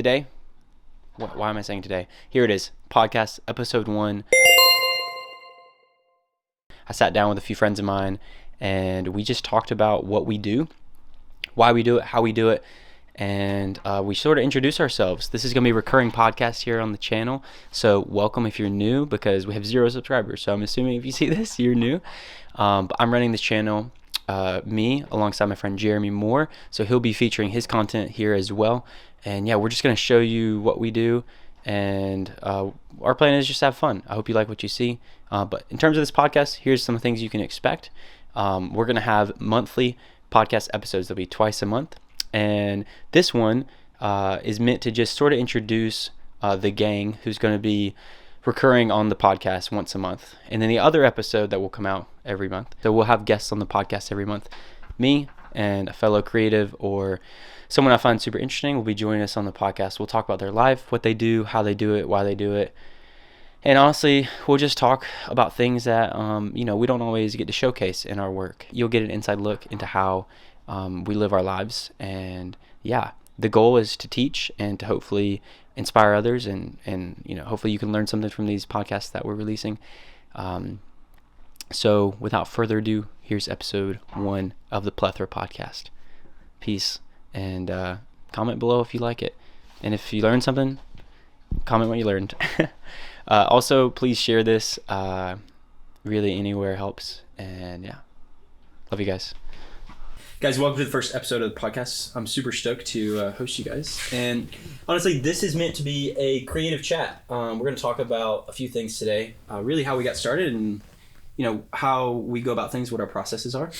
today, why am I saying today? Here it is, podcast episode 1. I sat down with a few friends of mine and we just talked about what we do, why we do it, how we do it, and we sort of introduce ourselves. This is going to be a recurring podcast here on the channel, so welcome if you're new, because we have 0 subscribers, so I'm assuming if you see this, you're new. But I'm running this channel, me, alongside my friend Jeremy Moore, so he'll be featuring his content here as well. And yeah, we're just going to show you what we do, and our plan is just to have fun. I hope you like what you see. But in terms of this podcast, here's some things you can expect. We're going to have monthly podcast episodes. They'll be twice a month. And this one is meant to just sort of introduce the gang who's going to be recurring on the podcast once a month. And then the other episode that will come out every month. So we'll have guests on the podcast every month. Me and a fellow creative or someone I find super interesting will be joining us on the podcast. We'll talk about their life, what they do, how they do it, why they do it. And honestly, we'll just talk about things that, we don't always get to showcase in our work. You'll get an inside look into how we live our lives. And yeah, the goal is to teach and to hopefully inspire others. And hopefully you can learn something from these podcasts that we're releasing. So without further ado, here's episode 1 of the PLETHORA Podcast. Peace. And comment below if you like it. And if you learned something, comment what you learned. Also, please share this. Really, anywhere helps. And yeah, love you guys. Guys, welcome to the first episode of the podcast. I'm super stoked to host you guys. And honestly, this is meant to be a creative chat. We're going to talk about a few things today. Really how we got started and, how we go about things, what our processes are.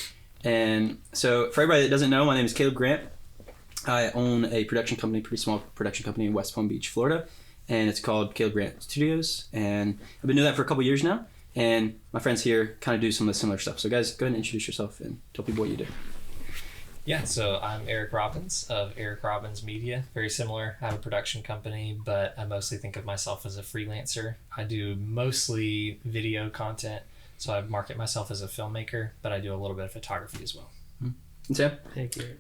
And so for everybody that doesn't know, my name is Caleb Grant. I own a production company, pretty small production company in West Palm Beach, Florida. And it's called Caleb Grant Studios. And I've been doing that for a couple years now. And my friends here kind of do some of the similar stuff. So guys, go ahead and introduce yourself and tell people what you do. Yeah, so I'm Eric Robbins of Eric Robbins Media. Very similar. I have a production company, but I mostly think of myself as a freelancer. I do mostly video content. So I market myself as a filmmaker, but I do a little bit of photography as well. And Sam? Thank you.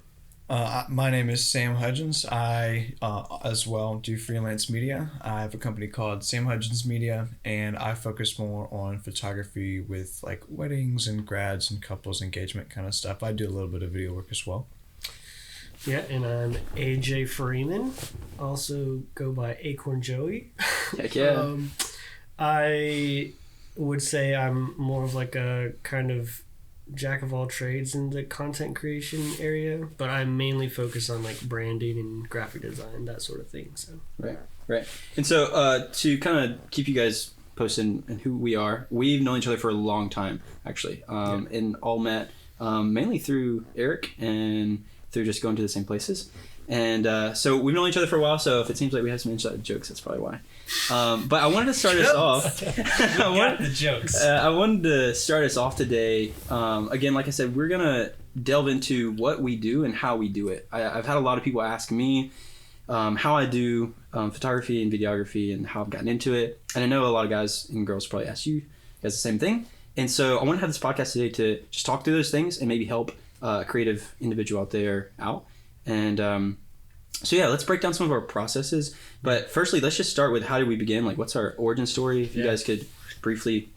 My name is Sam Hudgens. I as well do freelance media. I have a company called Sam Hudgens Media, and I focus more on photography with like weddings and grads and couples engagement kind of stuff. I do a little bit of video work as well. Yeah, and I'm AJ Freeman. Also go by Acorn Joey. Heck yeah. I would say I'm more of like a kind of jack of all trades in the content creation area, but I mainly focus on like branding and graphic design, that sort of thing. So Right. And so to kind of keep you guys posted on who we are, we've known each other for a long time, actually, and all met mainly through Eric and through just going to the same places. And so we've known each other for a while, so if it seems like we have some inside jokes, that's probably why. But I wanted to start us off. I wanted to start us off today. Again, like I said, we're going to delve into what we do and how we do it. I've had a lot of people ask me how I do photography and videography and how I've gotten into it. And I know a lot of guys and girls probably ask you guys the same thing. And so I want to have this podcast today to just talk through those things and maybe help a creative individual out there out. And so yeah, let's break down some of our processes. But firstly, let's just start with how did we begin? Like, what's our origin story? If you guys could briefly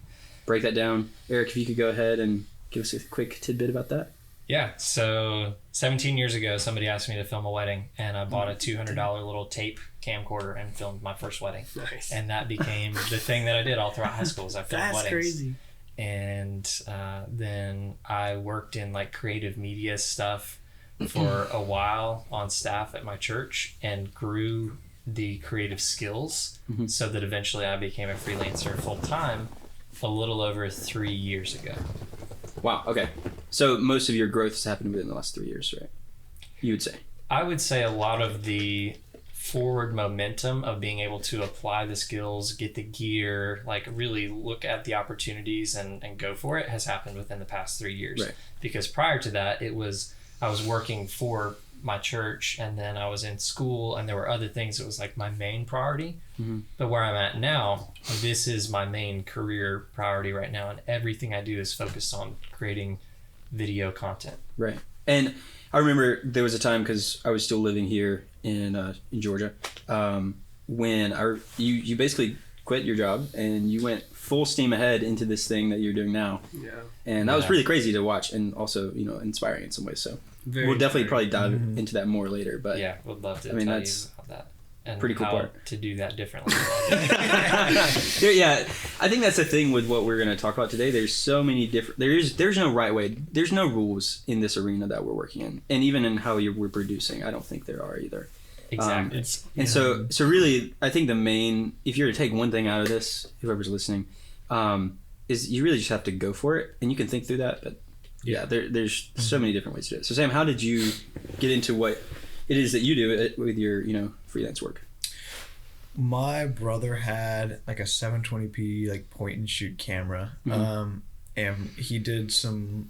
break that down. Eric, if you could go ahead and give us a quick tidbit about that. Yeah, so 17 years ago, somebody asked me to film a wedding, and I bought a $200 little tape camcorder and filmed my first wedding. Nice. And that became the thing that I did all throughout high school. Is I filmed That's weddings. crazy. And then I worked in like creative media stuff for a while on staff at my church and grew the creative skills so that eventually I became a freelancer full time a little over 3 years ago. Wow. Okay. So most of your growth has happened within the last 3 years, right? You would say. I would say a lot of the forward momentum of being able to apply the skills, get the gear, like really look at the opportunities and go for it has happened within the past 3 years. Right. Because prior to that, I was working for my church and then I was in school and there were other things that was like my main priority. But where I'm at now, this is my main career priority right now, and everything I do is focused on creating video content. Right. And I remember there was a time, because I was still living here in Georgia, when you basically quit your job and you went full steam ahead into this thing that you're doing now. Yeah. And that was pretty crazy to watch, and also, inspiring in some ways. So we'll definitely probably dive into that more later. But yeah, would love to. That's about that. And pretty cool how part to do that differently. Yeah, I think that's the thing with what we're going to talk about today. There's so many different. There's no right way. There's no rules in this arena that we're working in, and even in how we're producing, I don't think there are either. Exactly. So really, I think the main, if you were to take one thing out of this, whoever's listening, is you really just have to go for it, and you can think through that. But there's so many different ways to do it. So Sam, how did you get into what it is that you do with your freelance work? My brother had like a 720p like point and shoot camera, and he did some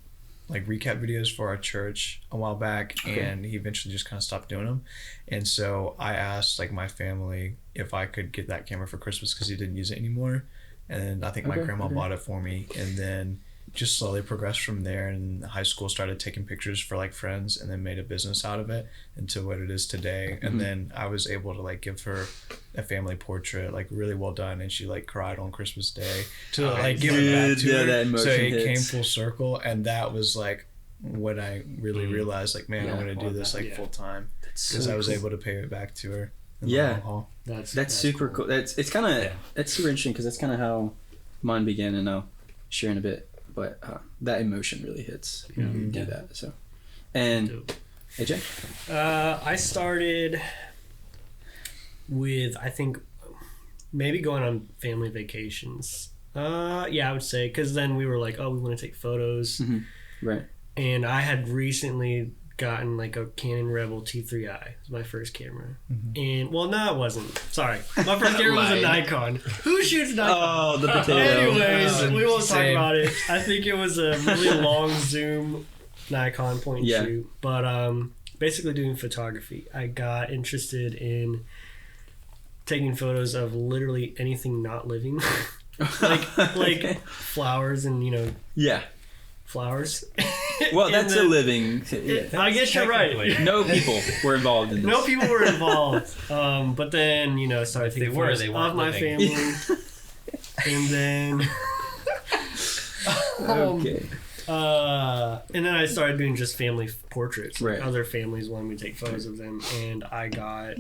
like recap videos for our church a while back, and he eventually just kind of stopped doing them. And so I asked like my family if I could get that camera for Christmas because he didn't use it anymore, and I think my grandma bought it for me. And then just slowly progressed from there, and high school started taking pictures for like friends, and then made a business out of it into what it is today. And then I was able to like give her a family portrait, like really well done, and she like cried on Christmas Day to like give it back to her. That So it hits. came full circle, and that was like when I really realized like, man, I'm gonna do this like full time, because I was able to pay it back to her in the long haul. That's super cool. That's super interesting, because that's kind of how mine began, and I'll share in a bit. But that emotion really hits when you do that. So, and AJ, I started with, I think, maybe going on family vacations. I would say, because then we were like, we want to take photos, right? And I had recently gotten like a Canon Rebel T3i. It was my first camera. And no, it wasn't. Sorry, my first camera was a Nikon. Who shoots Nikon? Oh, the potato. Anyways, we won't talk about it. I think it was a really long zoom Nikon point and shoot. But basically doing photography. I got interested in taking photos of literally anything not living. like flowers and flowers. Well, that's a living. I guess you're right. No people were involved in this. No people were involved. But then, I started taking photos of my family. And then... and then I started doing just family portraits. Like other families wanted me to take photos of them. And I got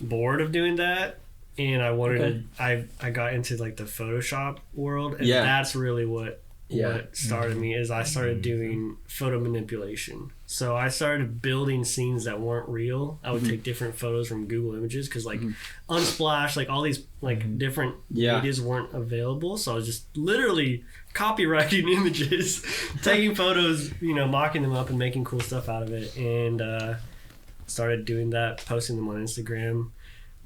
bored of doing that. And I wanted to... I got into like the Photoshop world. And that's really what started me, is I started doing photo manipulation. So I started building scenes that weren't real. I would take different photos from Google Images, because like Unsplash, like all these like different medias weren't available. So I was just literally copywriting images, taking photos, mocking them up and making cool stuff out of it. And started doing that, posting them on Instagram.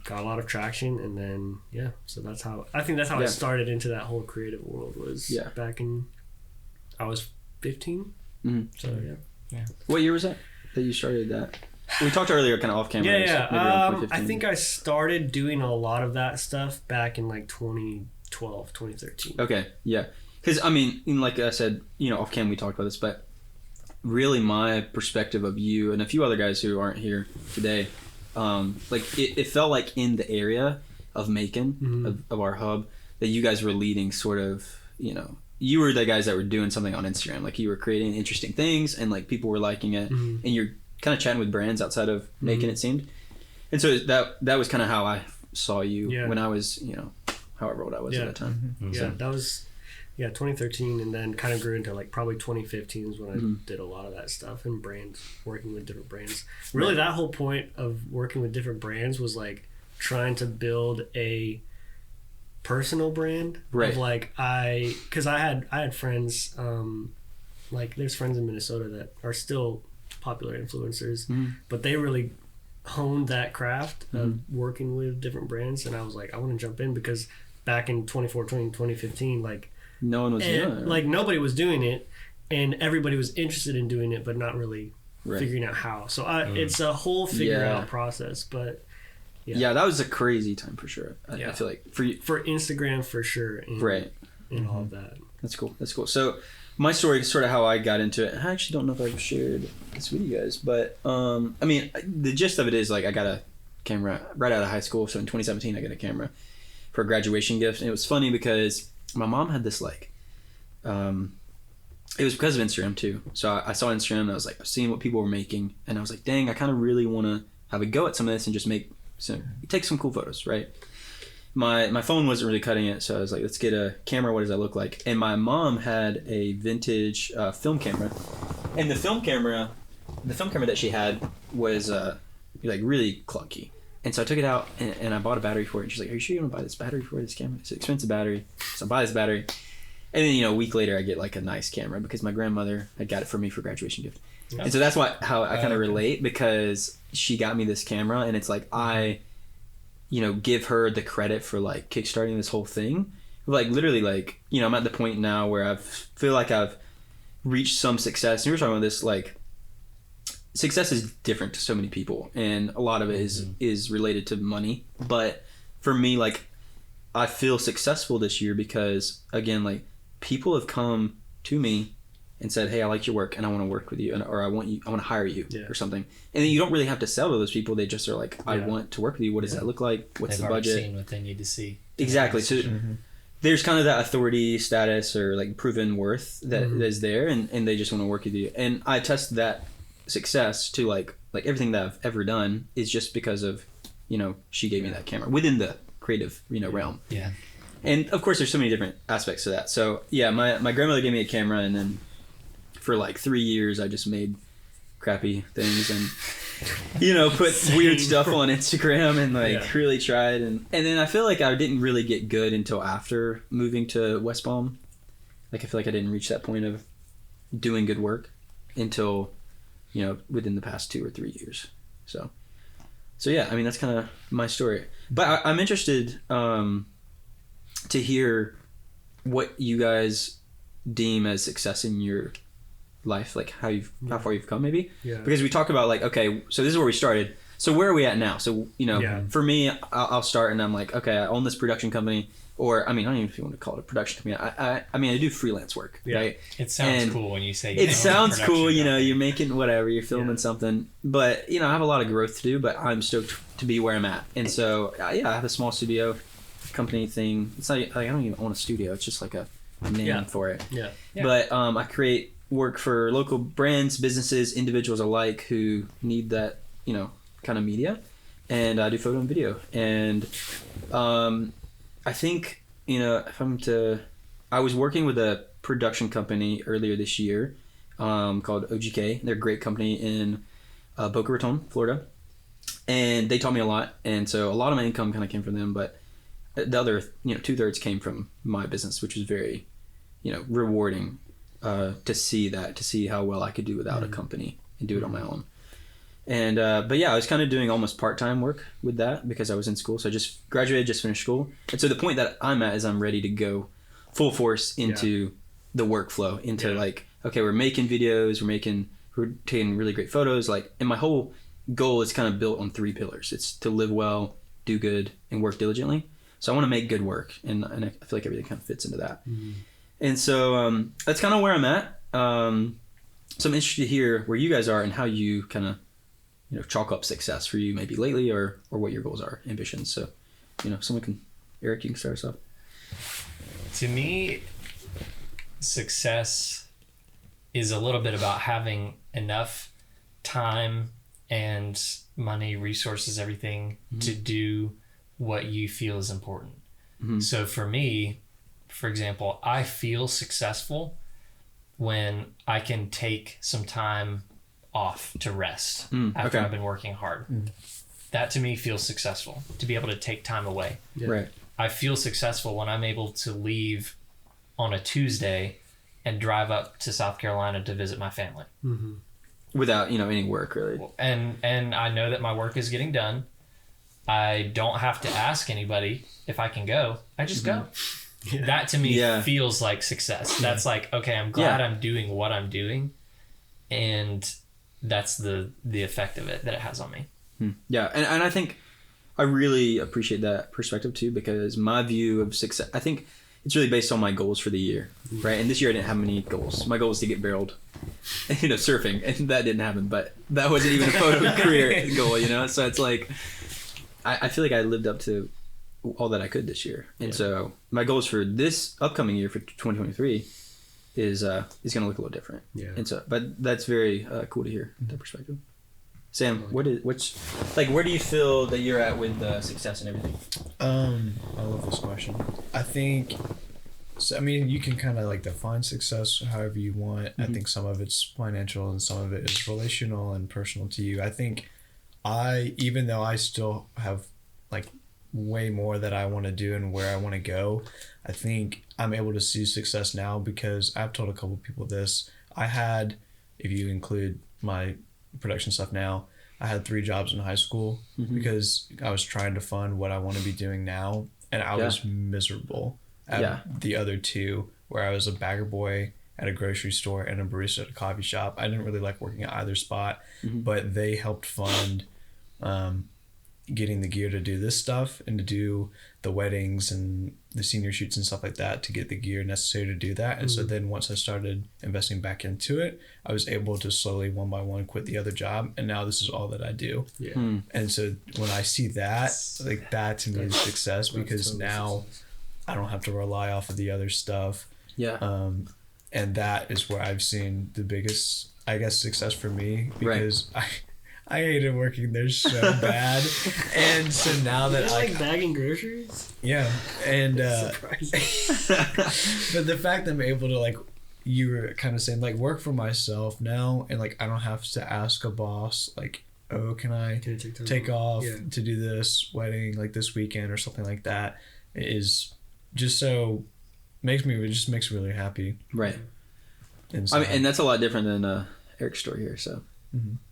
Got a lot of traction, and then so that's how I started into that whole creative world, was back in, I was 15. So What year was that you started that? We talked earlier kind of off camera. I think I started doing a lot of that stuff back in like 2012, 2013. Okay, because I mean, like I said, off cam we talked about this, but really my perspective of you and a few other guys who aren't here today, like it felt like in the area of Macon, of our hub, that you guys were leading sort of, you were the guys that were doing something on Instagram. Like you were creating interesting things, and like people were liking it, and you're kind of chatting with brands outside of Macon, it seemed. And so that was kind of how I saw you when I was, however old I was at that time. That was 2013, and then kind of grew into like probably 2015 is when I did a lot of that stuff, and brands, working with different brands. Really, that whole point of working with different brands was like trying to build a personal brand of like, because I had friends, like there's friends in Minnesota that are still popular influencers, but they really honed that craft of working with different brands, and I was like, I want to jump in, because back in 2014, 2015, like no one was doing it. Like nobody was doing it, and everybody was interested in doing it, but not really figuring out how. So it's a whole figure out process, but that was a crazy time for sure. I feel like for Instagram for sure, and all of that. That's cool. That's cool. So my story is sort of how I got into it. I actually don't know if I've shared this with you guys, but I mean, the gist of it is like I got a camera right out of high school. So in 2017, I got a camera for a graduation gift, and it was funny because my mom had this like, it was because of Instagram too. So I saw Instagram and I was like, seeing what people were making, and I was like, dang, I kind of really want to have a go at some of this and just take some cool photos, right? My phone wasn't really cutting it, so I was like, let's get a camera. What does that look like? And my mom had a vintage film camera, and the film camera that she had was like really clunky. And so I took it out and I bought a battery for it. And she's like, are you sure you want to buy this battery for this camera? It's an expensive battery. So I buy this battery. And then, a week later I get like a nice camera because my grandmother had got it for me for graduation gift. Yeah. And so that's how I kind of relate, because she got me this camera, and it's like I give her the credit for like kickstarting this whole thing. Like literally, like, I'm at the point now where I feel like I've reached some success. And we were talking about this, like, success is different to so many people, and a lot of it is related to money. But for me, like, I feel successful this year because, again, like, people have come to me and said, hey, I like your work and I want to work with you, or I want to hire you or something. And then you don't really have to sell to those people. They just are like, I want to work with you. What does that look like? What's the budget? They've seen what they need to see. Exactly. So there's kind of that authority status or like proven worth that is there, and they just want to work with you. And I attest that success to like everything that I've ever done is just because of, she gave me that camera within the creative, realm. Yeah. And of course there's so many different aspects to that. So yeah, my grandmother gave me a camera, and then for like 3 years I just made crappy things and put weird stuff on Instagram and really tried, and then I feel like I didn't really get good until after moving to West Palm. Like I feel like I didn't reach that point of doing good work until within the past 2 or 3 years. So yeah, I mean, that's kind of my story, but I'm interested to hear what you guys deem as success in your life, like how far you've come, maybe. Because we talk about like, okay, so this is where we started, so where are we at now? So for me, I'll start and I'm like, okay, I own this production company, or I mean, I don't even know if you want to call it a production company. I mean, I do freelance work, right? It sounds cool when you say it sounds cool, you're making whatever, you're filming something, but I have a lot of growth to do, but I'm stoked to be where I'm at. And so I have a small studio company thing. It's not like I don't even own a studio, it's just like a name for it. But I create work for local brands, businesses, individuals alike who need that kind of media, and I do photo and video. And I think I was working with a production company earlier this year called OGK. They're a great company in Boca Raton, Florida, and they taught me a lot, and so a lot of my income kind of came from them, but the other 2/3 came from my business, which was very rewarding to see how well I could do without a company and do it on my own. And but yeah, I was kind of doing almost part-time work with that because I was in school. So I just graduated, just finished school, and so the point that I'm at is I'm ready to go full force into the workflow, into like, okay, we're making videos, we're taking really great photos, like, and my whole goal is kind of built on 3 pillars. It's to live well, do good, and work diligently. So I want to make good work, and I feel like everything kind of fits into that. And so that's kind of where I'm at. So I'm interested to hear where you guys are and how you kind of chalk up success for you, maybe lately, or what your goals are, ambitions. So Eric, you can start us off. To me, success is a little bit about having enough time and money, resources, everything to do what you feel is important. So for me, for example, I feel successful when I can take some time off to rest after I've been working hard. That to me feels successful, to be able to take time away. Right. I feel successful when I'm able to leave on a Tuesday and drive up to South Carolina to visit my family. Without any work really. And I know that my work is getting done. I don't have to ask anybody if I can go. I just go. That to me feels like success. That's like, okay, I'm glad I'm doing what I'm doing, and that's the effect of it that it has on me. Yeah, and I think I really appreciate that perspective too, because my view of success, I think it's really based on my goals for the year, right? And this year I didn't have many goals. My goal was to get barreled, surfing, and that didn't happen. But that wasn't even a photo career goal, So it's like I feel like I lived up to all that I could this year, and so my goals for this upcoming year for 2023 is going to look a little different. Yeah. And so, but that's very cool to hear that perspective. Sam, where do you feel that you're at with success and everything? I love this question. I think, so, I mean, you can kind of like define success however you want. Mm-hmm. I think some of it's financial and some of it is relational and personal to you. I think even though I still have like way more that I want to do and where I want to go, I think I'm able to see success now because I've told a couple people this. I had, if you include my production stuff now, I had 3 jobs in high school because I was trying to fund what I want to be doing now, and I was miserable at the other 2, where I was a bagger boy at a grocery store and a barista at a coffee shop. I didn't really like working at either spot, but they helped fund getting the gear to do this stuff and to do the weddings and the senior shoots and stuff like that, to get the gear necessary to do that. And so then once I started investing back into it, I was able to slowly one by one quit the other job, and now this is all that I do. And so when I see that, like, that to me is success, because now I don't have to rely off of the other stuff. And that is where I've seen the biggest, I guess, success for me, because I hated working there so bad. And so now that I like bagging groceries. And but the fact that I'm able to, like you were kind of saying, like, work for myself now, and like I don't have to ask a boss like, oh, can I take off to do this wedding like this weekend or something like that, is just so makes me really happy. And so, I mean, and that's a lot different than Eric's story here, so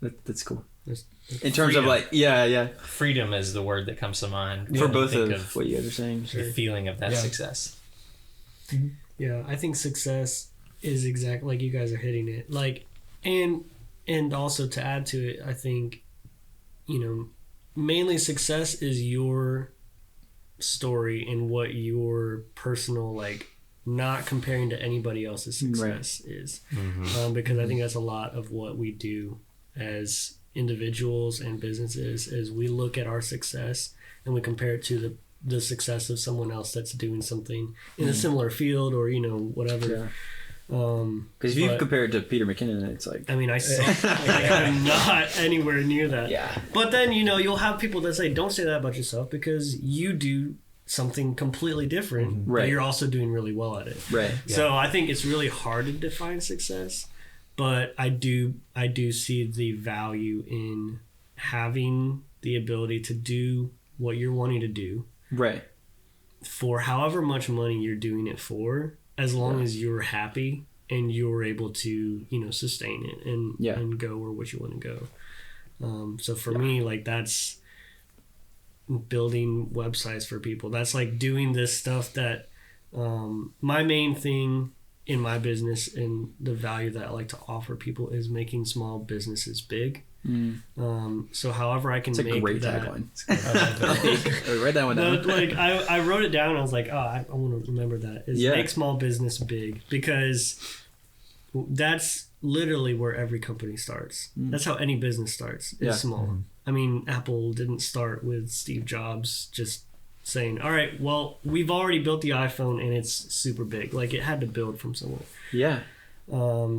that's cool. In terms of like, freedom is the word that comes to mind for both of what you guys are saying. The feeling of that success. I think success is exactly like you guys are hitting it. Like, and also to add to it, I think, mainly success is your story and what your personal, like, not comparing to anybody else's success is. Because I think that's a lot of what we do as individuals and businesses, is we look at our success and we compare it to the success of someone else that's doing something in a similar field or whatever. Because if you compare it to Peter McKinnon, it's like, I mean, I suck. I'm not anywhere near that. But then you'll have people that say, don't say that about yourself, because you do something completely different, but you're also doing really well at it. So I think it's really hard to define success. But I do see the value in having the ability to do what you're wanting to do. For however much money you're doing it for, as long as you're happy and you're able to, sustain it and go where what you want to go. So for me, like, that's building websites for people. That's like doing this stuff that my main thing in my business and the value that I like to offer people is making small businesses big. So however I can make a great tagline. Write that one down. Like I wrote it down. And I was like, I want to remember that. Make small business big, because that's literally where every company starts. That's how any business starts. It's small. I mean, Apple didn't start with Steve Jobs just saying, all right, well, we've already built the iPhone and it's super big. Like, it had to build from somewhere.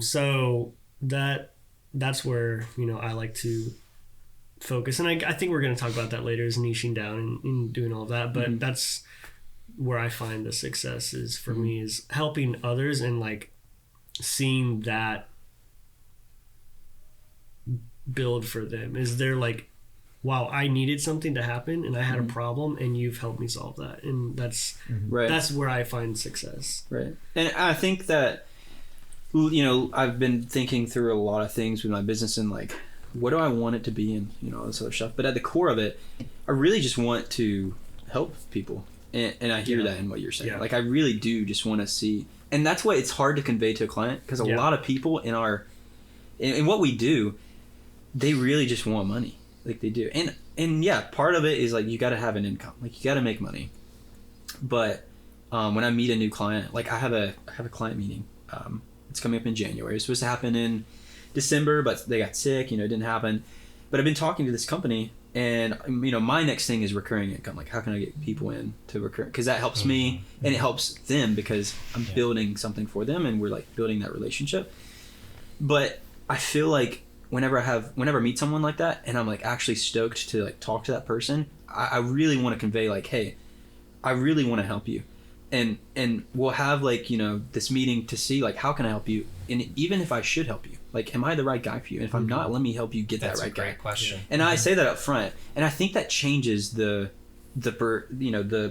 So that's where I like to focus, and I think we're going to talk about that later, is niching down and doing all of that. But that's where I find the success is for me, is helping others and like seeing that build for them. Is they're like, wow, I needed something to happen and I had a problem and you've helped me solve that. And that's that's where I find success. And I think that, I've been thinking through a lot of things with my business and like, what do I want it to be, and all this other stuff. But at the core of it, I really just want to help people. And I hear that in what you're saying. Like, I really do just want to see, and that's why it's hard to convey to a client, because a lot of people in what we do, they really just want money. Like, they do. And part of it is like, you got to have an income. Like, you got to make money. But when I meet a new client, like I have a client meeting. It's coming up in January. It's supposed to happen in December, but they got sick, it didn't happen. But I've been talking to this company, and my next thing is recurring income. Like, how can I get people in to recur? Because that helps me, and it helps them because I'm building something for them, and we're like building that relationship. But I feel like whenever I meet someone like that, and I'm like actually stoked to like talk to that person, I really want to convey like, hey, I really want to help you, and we'll have like this meeting to see like, how can I help you, and even if I should help you, like, am I the right guy for you? And if I'm not, let me help you get that right guy. That's a great question. And I say that up front, and I think that changes the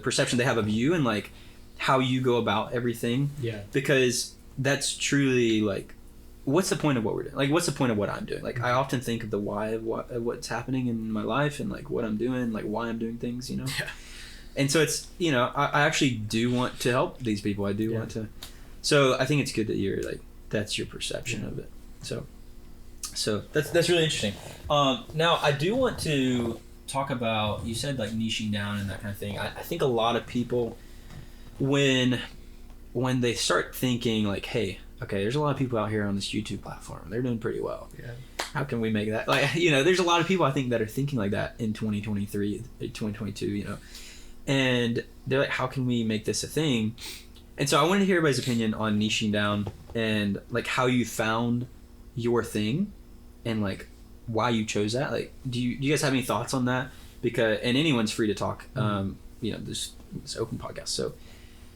perception they have of you and like how you go about everything. Yeah. Because that's truly like, what's the point of what we're doing? Like, what's the point of what I'm doing? Like, I often think of the why of what's happening in my life and like what I'm doing, like why I'm doing things, Yeah. And so it's, I actually do want to help these people. I do want to. So I think it's good that you're like, that's your perception of it. So that's really interesting. Now I do want to talk about, you said like niching down and that kind of thing. I think a lot of people, when they start thinking like, hey, okay, there's a lot of people out here on this YouTube platform. They're doing pretty well. Yeah. How can we make that? Like, there's a lot of people I think that are thinking like that in 2023, 2022, and they're like, how can we make this a thing? And so I wanted to hear everybody's opinion on niching down and like how you found your thing and like why you chose that. Like, do you guys have any thoughts on that? Because, and anyone's free to talk. This open podcast. So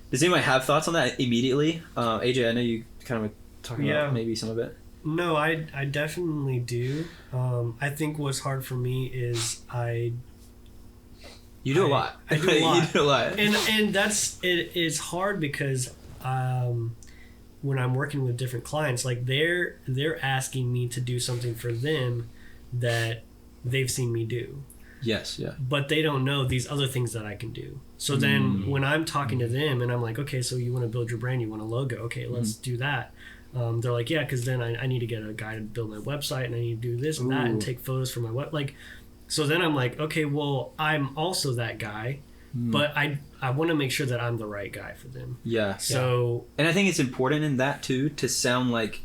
does anybody have thoughts on that immediately? AJ, I know you kind of talking about maybe some of it. No, I definitely do. I think what's hard for me is You do a lot. I do a lot. You do a lot. And that's it's hard because when I'm working with different clients, like they're asking me to do something for them that they've seen me do. Yes, yeah. But they don't know these other things that I can do. So then when I'm talking to them and I'm like, okay, so you want to build your brand, you want a logo. Okay, let's do that. They're like, yeah, because then I need to get a guy to build my website and I need to do this and that and take photos for my web. Like, so then I'm like, okay, well, I'm also that guy, but I want to make sure that I'm the right guy for them. Yeah. So, and I think it's important in that too to sound like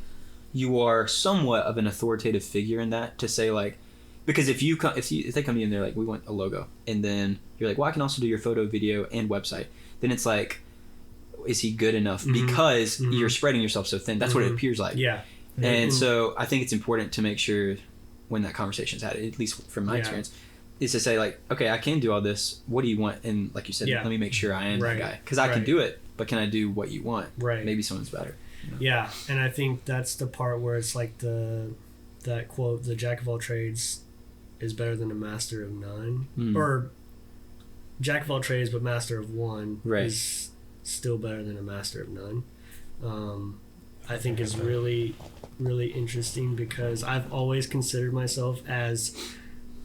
you are somewhat of an authoritative figure in that, to say like, because if they come to you and they're like, we want a logo, and then you're like, well, I can also do your photo, video, and website. Then it's like, is he good enough? Because you're spreading yourself so thin. That's what it appears like. Yeah. And so I think it's important to make sure when that conversation's had, at least from my experience, is to say like, okay, I can do all this. What do you want? And like you said, let me make sure I am that guy, because I can do it, but can I do what you want? Right. Maybe someone's better. Yeah, and I think that's the part where it's like that quote, the jack of all trades is better than a master of none, or jack of all trades but master of one is still better than a master of none. I think is really, really interesting, because I've always considered myself as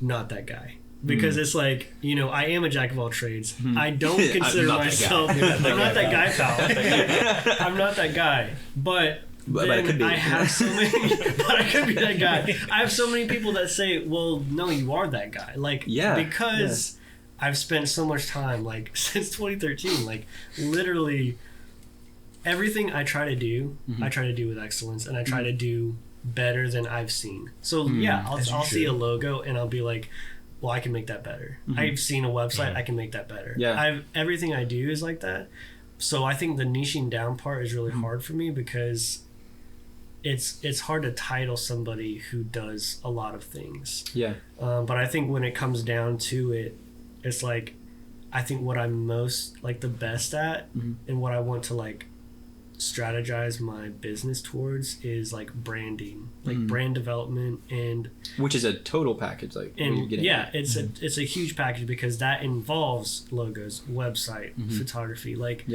not that guy. Because it's like, I am a jack of all trades. I don't consider myself... I'm not that guy, pal. I'm not that guy. But I could be. I have so many... But I could be that guy. I have so many people that say, well, no, you are that guy. Like, because I've spent so much time, like, since 2013, like, literally... Everything I try to do, I try to do with excellence, and I try to do better than I've seen. So I'll see a logo and I'll be like, well, I can make that better. I've seen a website, I can make that better. Everything I do is like that. So I think the niching down part is really hard for me, because it's hard to title somebody who does a lot of things. Yeah. But I think when it comes down to it, it's like, I think what I'm most like the best at and what I want to like strategize my business towards is like branding, like brand development, and which is a total package, like and you're getting it's a huge package, because that involves logos, website, photography, like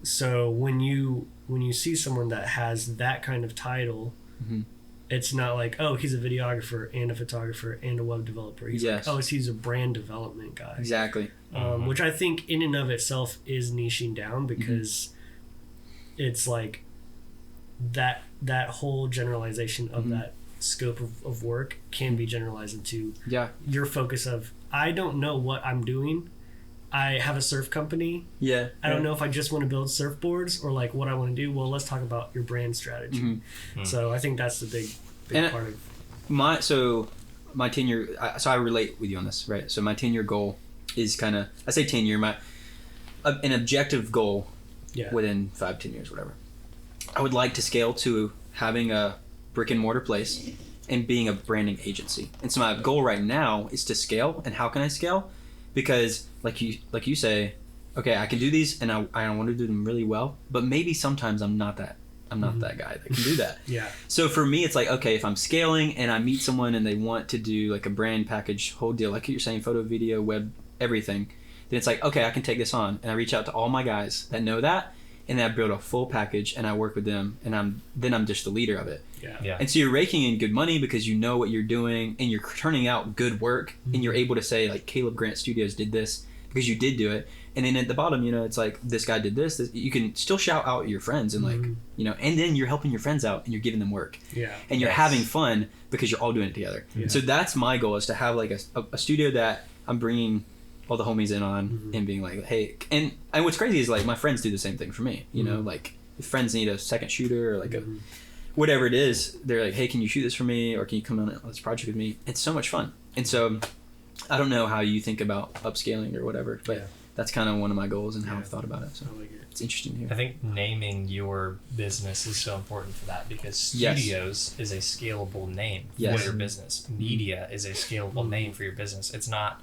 so when you see someone that has that kind of title, it's not like, oh, he's a videographer and a photographer and a web developer. He's like, oh, he's a brand development guy. Exactly. Which I think in and of itself is niching down, because it's like that whole generalization of that scope of work can be generalized into your focus of, I don't know what I'm doing, I have a surf company. Yeah. I don't know if I just want to build surfboards or like what I want to do. Well, let's talk about your brand strategy. Mm-hmm. So I think that's the big part of my 10-year. So I relate with you on this, right? So my 10-year goal is kind of, I say 10-year, an objective goal within 5-10 years, whatever. I would like to scale to having a brick and mortar place and being a branding agency. And so my goal right now is to scale. And how can I scale? Because like you say, okay, I can do these and I want to do them really well, but maybe sometimes I'm not that guy that can do that. Yeah. So for me, it's like, okay, if I'm scaling and I meet someone and they want to do like a brand package, whole deal, like you're saying, photo, video, web, everything, then it's like, okay, I can take this on. And I reach out to all my guys that know that, and then I build a full package and I work with them, and I'm just the leader of it. Yeah. And so you're raking in good money because you know what you're doing and you're turning out good work, and you're able to say like Caleb Grant Studios did this because you did do it. And then at the bottom, it's like this guy did this. You can still shout out your friends and like, and then you're helping your friends out and you're giving them work. Yeah. And you're having fun because you're all doing it together. Yeah. So that's my goal, is to have like a studio that I'm bringing all the homies in on and being like, hey, and what's crazy is like my friends do the same thing for me. Like if friends need a second shooter or like a whatever it is, they're like, hey, can you shoot this for me, or can you come on this project with me? It's so much fun. And so I don't know how you think about upscaling or whatever, but that's kind of one of my goals and how I've thought about it. So it's interesting to hear. I think naming your business is so important for that, because studios is a scalable name for your business. Media is a scalable name for your business. It's not,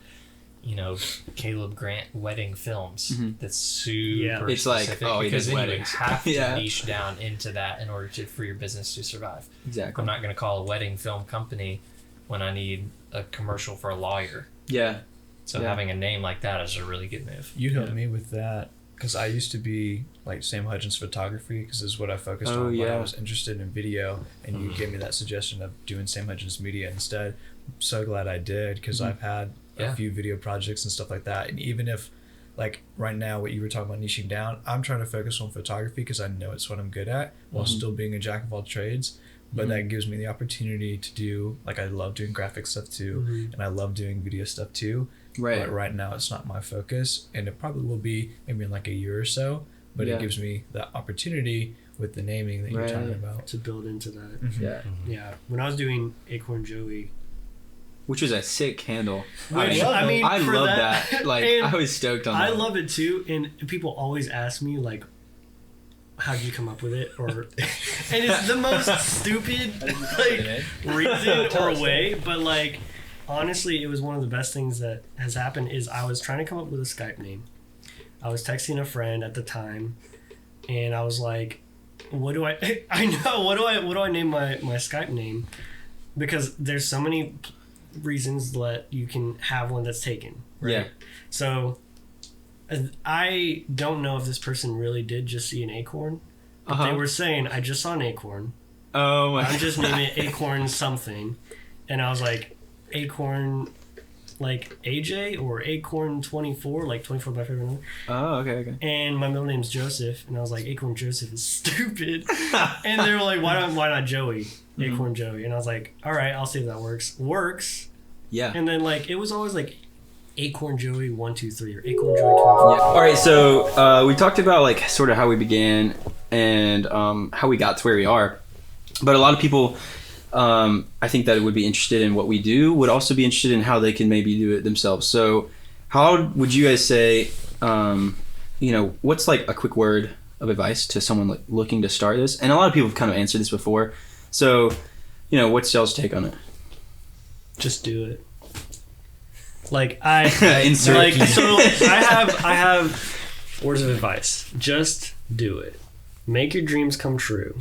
Caleb Grant wedding films. That's super it's specific, like, because then weddings. you have to niche down into that in order for your business to survive. Exactly. I'm not going to call a wedding film company when I need a commercial for a lawyer. Yeah. So having a name like that is a really good move. You helped me with that, because I used to be like Sam Hudgens Photography, because this is what I focused on when I was interested in video, and you gave me that suggestion of doing Sam Hudgens Media instead. I'm so glad I did, because I've had a few video projects and stuff like that, and even if like right now what you were talking about niching down, I'm trying to focus on photography because I know it's what I'm good at while still being a jack of all trades. But that gives me the opportunity to do, like, I love doing graphic stuff too, and I love doing video stuff too. Right. But right now it's not my focus, and it probably will be maybe in like a year or so. But it gives me the opportunity with the naming that you're talking about to build into that. Yeah. When I was doing Acorn Joey, which was a sick handle. I love that. Like, I was stoked on that. I love it too, and people always ask me like, how'd you come up with it? Or and it's the most stupid reason or way, but like honestly, it was one of the best things that has happened. Is I was trying to come up with a Skype name. I was texting a friend at the time, and I was like, what do I name my Skype name? Because there's so many reasons that you can have one that's taken, right? Yeah. So I don't know if this person really did just see an acorn, but they were saying, I just saw an acorn. Oh my! I'm just naming it Acorn something, and I was like, Acorn, like AJ or Acorn 24, like 24 my favorite number. Oh, okay. And my middle name's Joseph, and I was like, Acorn Joseph is stupid. And they were like, why not Joey? Acorn Joey. And I was like, all right, I'll see if that works. Yeah. And then like it was always like Acorn Joey 123 or Acorn Joey 24. Yeah. All right, so we talked about like sort of how we began and how we got to where we are, but a lot of people, I think that would be interested in what we do, would also be interested in how they can maybe do it themselves. So how would you guys say, what's like a quick word of advice to someone like looking to start this? And a lot of people have kind of answered this before. So, what's y'all's take on it? Just do it. Like I have words of advice. Just do it. Make your dreams come true.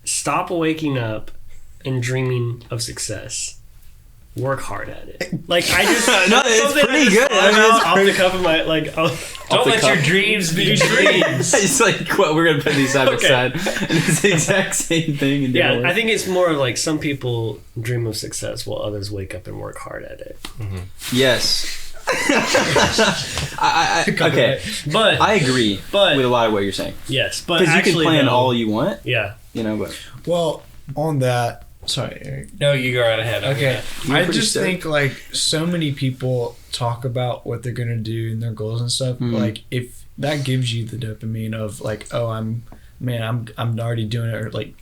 Stop waking up and dreaming of success. Work hard at it. Like I just no, it's pretty good. Off the cuff of my like. Don't let your dreams be dreams. It's like what we're gonna put these side by side, and it's the exact same thing. Yeah, I think it's more like some people dream of success while others wake up and work hard at it. Mm-hmm. Yes. Okay, but I agree with a lot of what you're saying. Yes, but because you can plan all you want. Yeah, but well, on that, Sorry, Eric. No, you go right ahead. Okay. You're I pretty just stoked. think like so many people talk about what they're gonna do and their goals and stuff. Mhm. Like if that gives you the dopamine of like, oh, I'm already doing it, or like,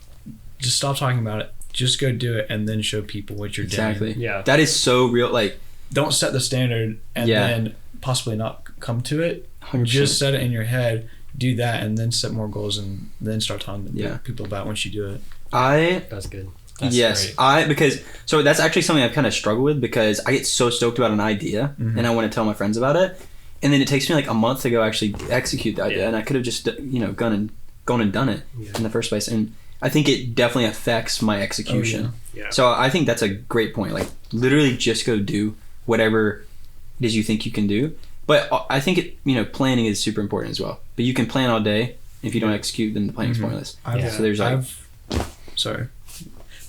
just stop talking about it. Just go do it and then show people what you're Exactly. doing. Yeah. That is so real. Like, Don't set the standard and Yeah. then possibly not come to it. 100%. Just set it in your head, do that, and then set more goals and then start talking to Yeah. people about once you do it. That's good. That's yes, great. because so that's actually something I've kind of struggled with because I get so stoked about an idea Mhm. and I want to tell my friends about it, and then it takes me like a month to go actually execute the idea, Yeah. and I could have just gone and done it Yeah. in the first place, and I think it definitely affects my execution. Yeah. So I think that's a great point. Like literally just go do whatever it is you think you can do. But I think planning is super important as well. But you can plan all day. If you don't execute, then the planning's Mhm. pointless. Yeah. So there's like,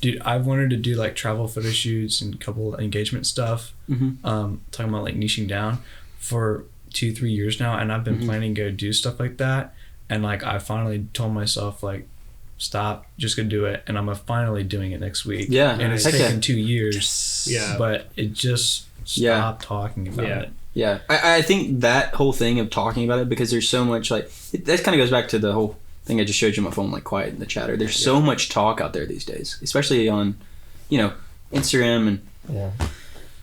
Dude, I've wanted to do like travel photo shoots and couple engagement stuff. Mhm. Talking about like niching down for 2-3 years now, and I've been Mhm. planning to go do stuff like that. And like I finally told myself like, stop, just go do it. And I'm finally doing it next week. Yeah, and it's heck yeah. taken 2 years. Yeah. But it just Yeah. stop talking about Yeah. it. yeah, I think that whole thing of talking about it, because there's so much like, that kind of goes back to the whole thing I just showed you on my phone, like quiet in the chatter. There's so much talk out there these days, especially on, Instagram and Yeah.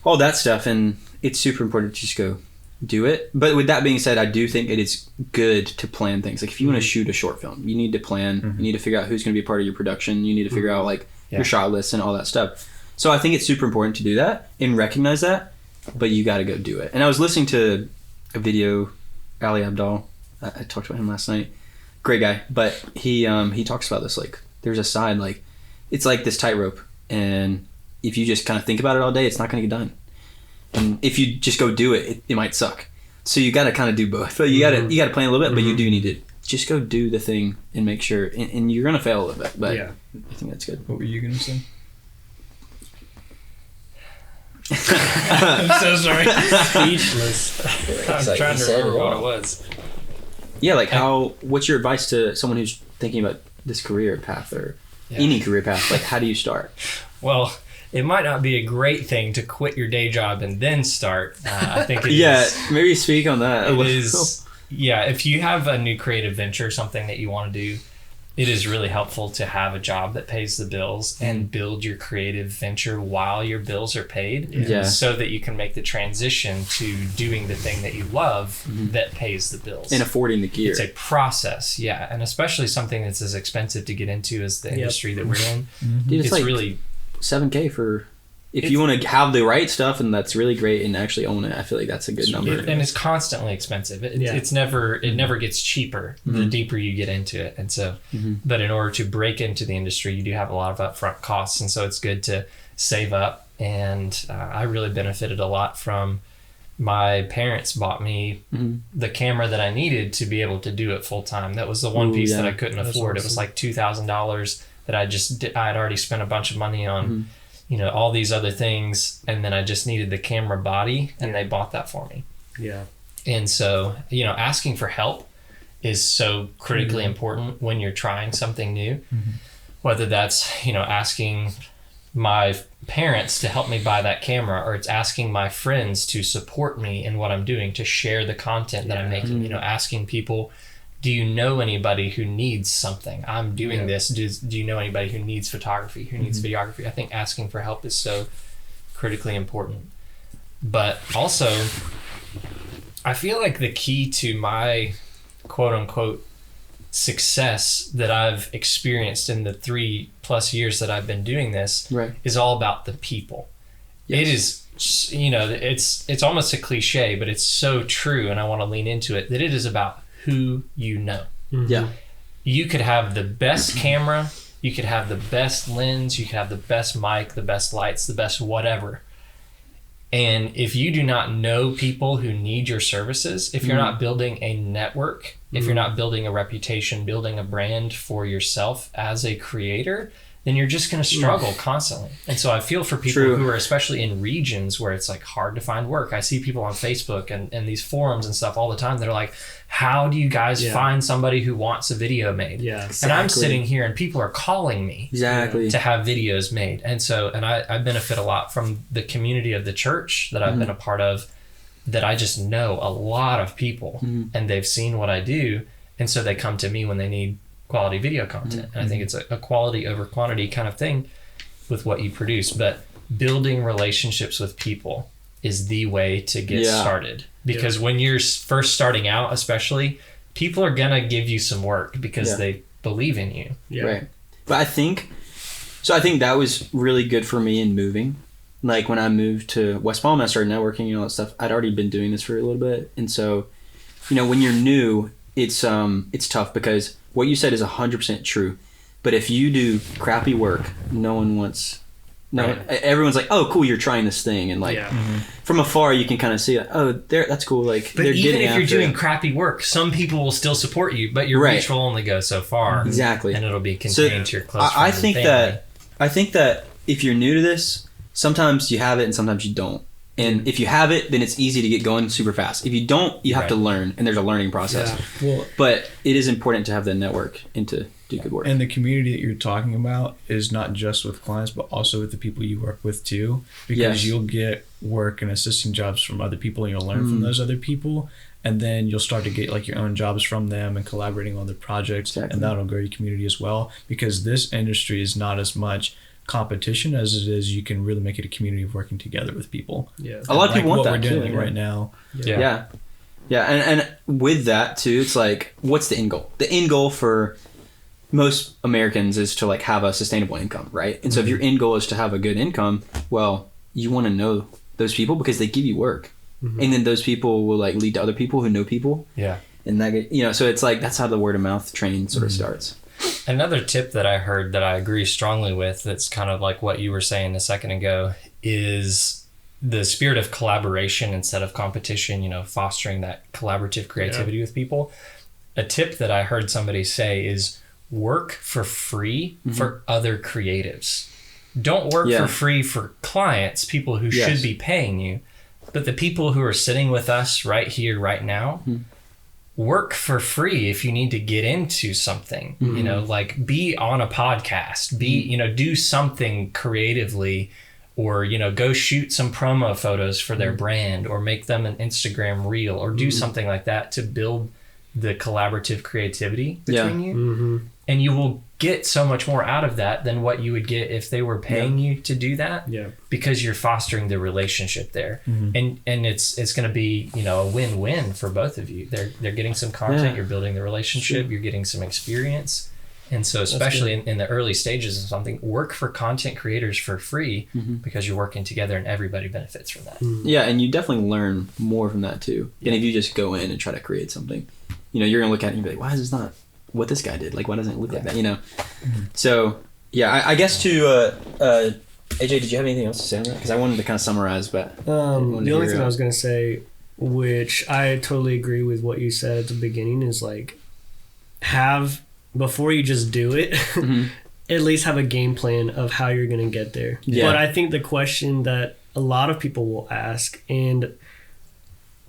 all that stuff. And it's super important to just go do it. But with that being said, I do think it is good to plan things. Like if you want to shoot a short film, you need to plan, Mhm. you need to figure out who's going to be a part of your production. You need to figure out like Yeah. your shot list and all that stuff. So I think it's super important to do that and recognize that, but you got to go do it. And I was listening to a video, Ali Abdal, I talked about him last night. Great guy. But he talks about this, like there's a side, like it's like this tightrope. And if you just kind of think about it all day, it's not going to get done. And if you just go do it, it might suck. So you got to kind of do both. So you got to plan a little bit, but you do need to just go do the thing and make sure. And you're going to fail a little bit, but Yeah. I think that's good. What were you gonna say? I'm so sorry. Speechless. I'm like trying he to said remember it what all. it was. Yeah, like what's your advice to someone who's thinking about this career path or Yeah. any career path? Like, how do you start? Well, it might not be a great thing to quit your day job and then start. I think it is. Yeah, maybe speak on that. It is. Yeah, if you have a new creative venture, something that you want to do, it is really helpful to have a job that pays the bills and build your creative venture while your bills are paid. Yeah. So that you can make the transition to doing the thing that you love that pays the bills. And affording the gear. It's a process, yeah, and especially something that's as expensive to get into as the industry that we're in. Dude, it's It's like really $7,000 for if you want to have the right stuff, and that's really great, and actually own it. I feel like that's a good number. and it's constantly expensive. It never gets cheaper the deeper you get into it. And so, but in order to break into the industry, you do have a lot of upfront costs, and so it's good to save up. And I really benefited a lot from my parents bought me the camera that I needed to be able to do it full time. That was the one piece that I couldn't afford. It was like $2,000 that I had already spent a bunch of money on. All these other things, and then I just needed the camera body, and they bought that for me. Yeah. And so, asking for help is so critically important when you're trying something new, whether that's, asking my parents to help me buy that camera, or it's asking my friends to support me in what I'm doing, to share the content that I'm making, asking people, do you know anybody who needs something? I'm doing this. Do you know anybody who needs photography, who needs videography? I think asking for help is so critically important. But also, I feel like the key to my quote unquote success that I've experienced in the 3+ years that I've been doing this is all about the people. It is, it's almost a cliche, but it's so true. And I want to lean into it, that it is about who you know. Yeah. You could have the best camera, you could have the best lens, you could have the best mic, the best lights, the best whatever. And if you do not know people who need your services, if you're not building a network, if you're not building a reputation, building a brand for yourself as a creator, then you're just going to struggle constantly. And so I feel for people True. who are especially in regions where it's like hard to find work. I see people on Facebook and these forums and stuff all the time that are like, how do you guys find somebody who wants a video made? Yeah. And I'm sitting here and people are calling me to have videos made. And so, and I benefit a lot from the community of the church that I've been a part of, that I just know a lot of people and they've seen what I do. And so they come to me when they need quality video content. And I think it's a quality over quantity kind of thing with what you produce. But building relationships with people is the way to get started. Because when you're first starting out, especially, people are going to give you some work because they believe in you. Yeah. Right. But I think that was really good for me in moving. Like when I moved to West Palm and I started networking and all that stuff, I'd already been doing this for a little bit. And so, when you're new, it's tough because what you said is 100% true. But if you do crappy work, everyone's like, oh, cool, you're trying this thing. And like from afar, you can kind of see, that's cool. Like, but even if you're doing crappy work, some people will still support you, but your reach will only go so far. Exactly. And it'll be contained to your close friends I think and family. I think that if you're new to this, sometimes you have it and sometimes you don't. And if you have it, then it's easy to get going super fast. If you don't, you have to learn, and there's a learning process. Yeah. Well, but it is important to have the network and to do good work. And the community that you're talking about is not just with clients, but also with the people you work with too. Because you'll get work and assisting jobs from other people, and you'll learn from those other people. And then you'll start to get like your own jobs from them and collaborating on their projects. And that'll grow your community as well. Because this industry is not as much competition as it is, you can really make it a community of working together with people. A lot of people want what that we're doing too, right now. And with that too, it's like, what's the end goal? The end goal for most Americans is to like have a sustainable income, right? And so if your end goal is to have a good income, well, you want to know those people because they give you work, and then those people will like lead to other people who know people. And that, so it's like that's how the word of mouth train sort of starts. Another tip that I heard that I agree strongly with, that's kind of like what you were saying a second ago, is the spirit of collaboration instead of competition, fostering that collaborative creativity with people. A tip that I heard somebody say is work for free for other creatives. Don't work for free for clients, people who should be paying you, but the people who are sitting with us right here, right now, work for free if you need to get into something, like be on a podcast, do something creatively, or, go shoot some promo photos for their brand, or make them an Instagram reel, or do something like that to build the collaborative creativity between you. And you will get so much more out of that than what you would get if they were paying you to do that, because you're fostering the relationship there. And it's going to be, a win-win for both of you. They're getting some content, you're building the relationship, you're getting some experience. And so especially in the early stages of something, work for content creators for free, because you're working together and everybody benefits from that. Yeah, and you definitely learn more from that too. And if you just go in and try to create something, you're going to look at it and be like, why is this not what this guy did? Like, why doesn't it look like that? So I guess to AJ, did you have anything else to say on that? Because I wanted to kind of summarize, but the only thing I was going to say, which I totally agree with what you said at the beginning, is like, before you just do it, at least have a game plan of how you're going to get there. But I think the question that a lot of people will ask, and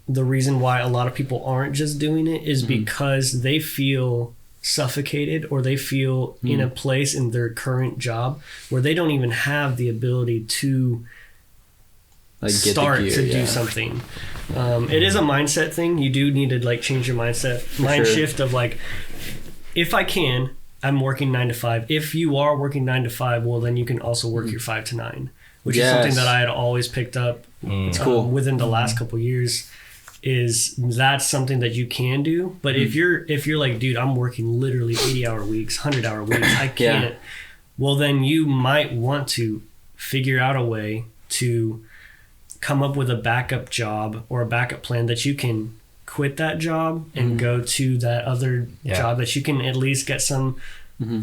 the reason why a lot of people aren't just doing it, is because they feel suffocated, or they feel in a place in their current job where they don't even have the ability to like start to do something. It is a mindset thing. You do need to like change your mindset, shift of like, if I can, I'm working 9 to 5. If you are working 9 to 5, well, then you can also work your 5 to 9, which is something that I had always picked up it's cool. Within the last couple of years. Is that's something that you can do. But if you're like, dude, I'm working literally 80-hour weeks, 100-hour weeks, I can't. Well, then you might want to figure out a way to come up with a backup job or a backup plan that you can quit that job and go to that other job, that you can at least get some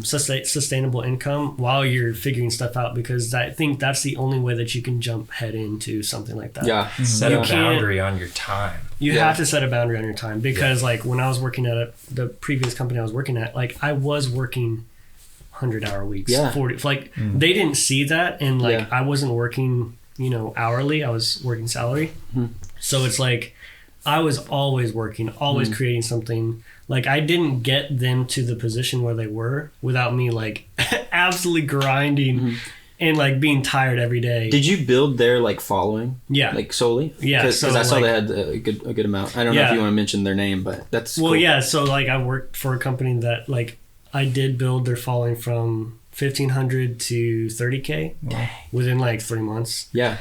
sustainable income while you're figuring stuff out, because I think that's the only way that you can jump head into something like that. Set a boundary on your time. You have to set a boundary on your time, because like when I was working at the previous company I was working at, like I was working 100-hour weeks, Yeah. 40. Like they didn't see that, and like Yeah. I wasn't working, hourly. I was working salary. So it's like I was always working, always creating something. Like I didn't get them to the position where they were without me like absolutely grinding and like being tired every day. Did you build their like following? Yeah. Like solely? Yeah, Because so, I saw like- they had a good amount. I don't know if Yeah. you want to mention their name, but that's Well, cool. yeah. So like I worked for a company that like I did build their following from 1,500 to 30K within like 3 months. Yeah.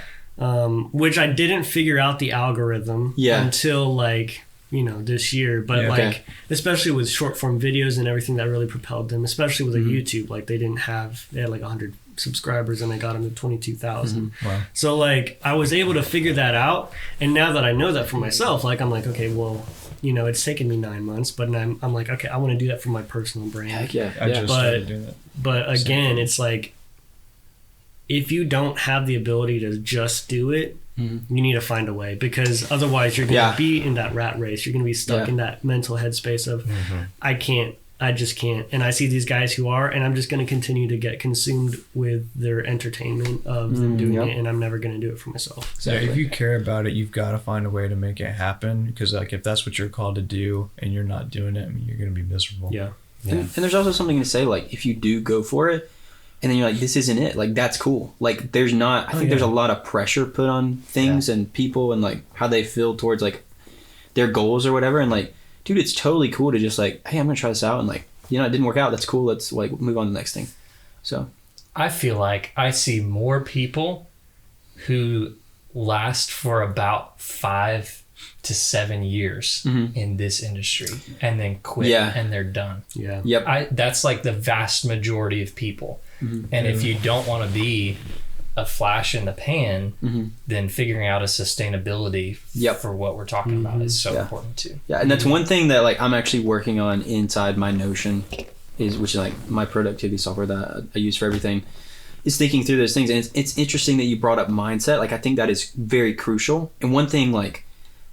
Which I didn't figure out the algorithm until like this year, but Yeah. like Okay. especially with short form videos and everything, that really propelled them, especially with their YouTube. Like they had like 100 subscribers and they got them to 22,000. Wow. So like I was able to figure that out, and now that I know that for myself, like I'm like, okay, well, it's taken me 9 months, but I'm like, okay, I want to do that for my personal brand. Heck yeah. I yeah. just But- started doing that. But again, it's like if you don't have the ability to just do it, you need to find a way, because otherwise you're going to be in that rat race. You're going to be stuck in that mental headspace of I just can't. And I see these guys who are, and I'm just going to continue to get consumed with their entertainment of them doing it, and I'm never going to do it for myself. So if you care about it, you've got to find a way to make it happen, because like if that's what you're called to do and you're not doing it, I mean, you're going to be miserable. Yeah. And there's also something to say, like, if you do go for it and then you're like, this isn't it, like, that's cool. Like, there's not, I think there's a lot of pressure put on things and people and, like, how they feel towards, like, their goals or whatever. And, like, dude, it's totally cool to just, like, hey, I'm going to try this out. And, like, it didn't work out. That's cool. Let's, like, move on to the next thing. So. I feel like I see more people who last for about 5 to 7 years in this industry and then quit and they're done. Yeah. Yep. That's like the vast majority of people. And if you don't want to be a flash in the pan, then figuring out a sustainability for what we're talking about is so important too. Yeah, and that's one thing that, like, I'm actually working on inside my Notion, which is like my productivity software that I use for everything, is thinking through those things. And it's interesting that you brought up mindset. Like, I think that is very crucial. And one thing, like,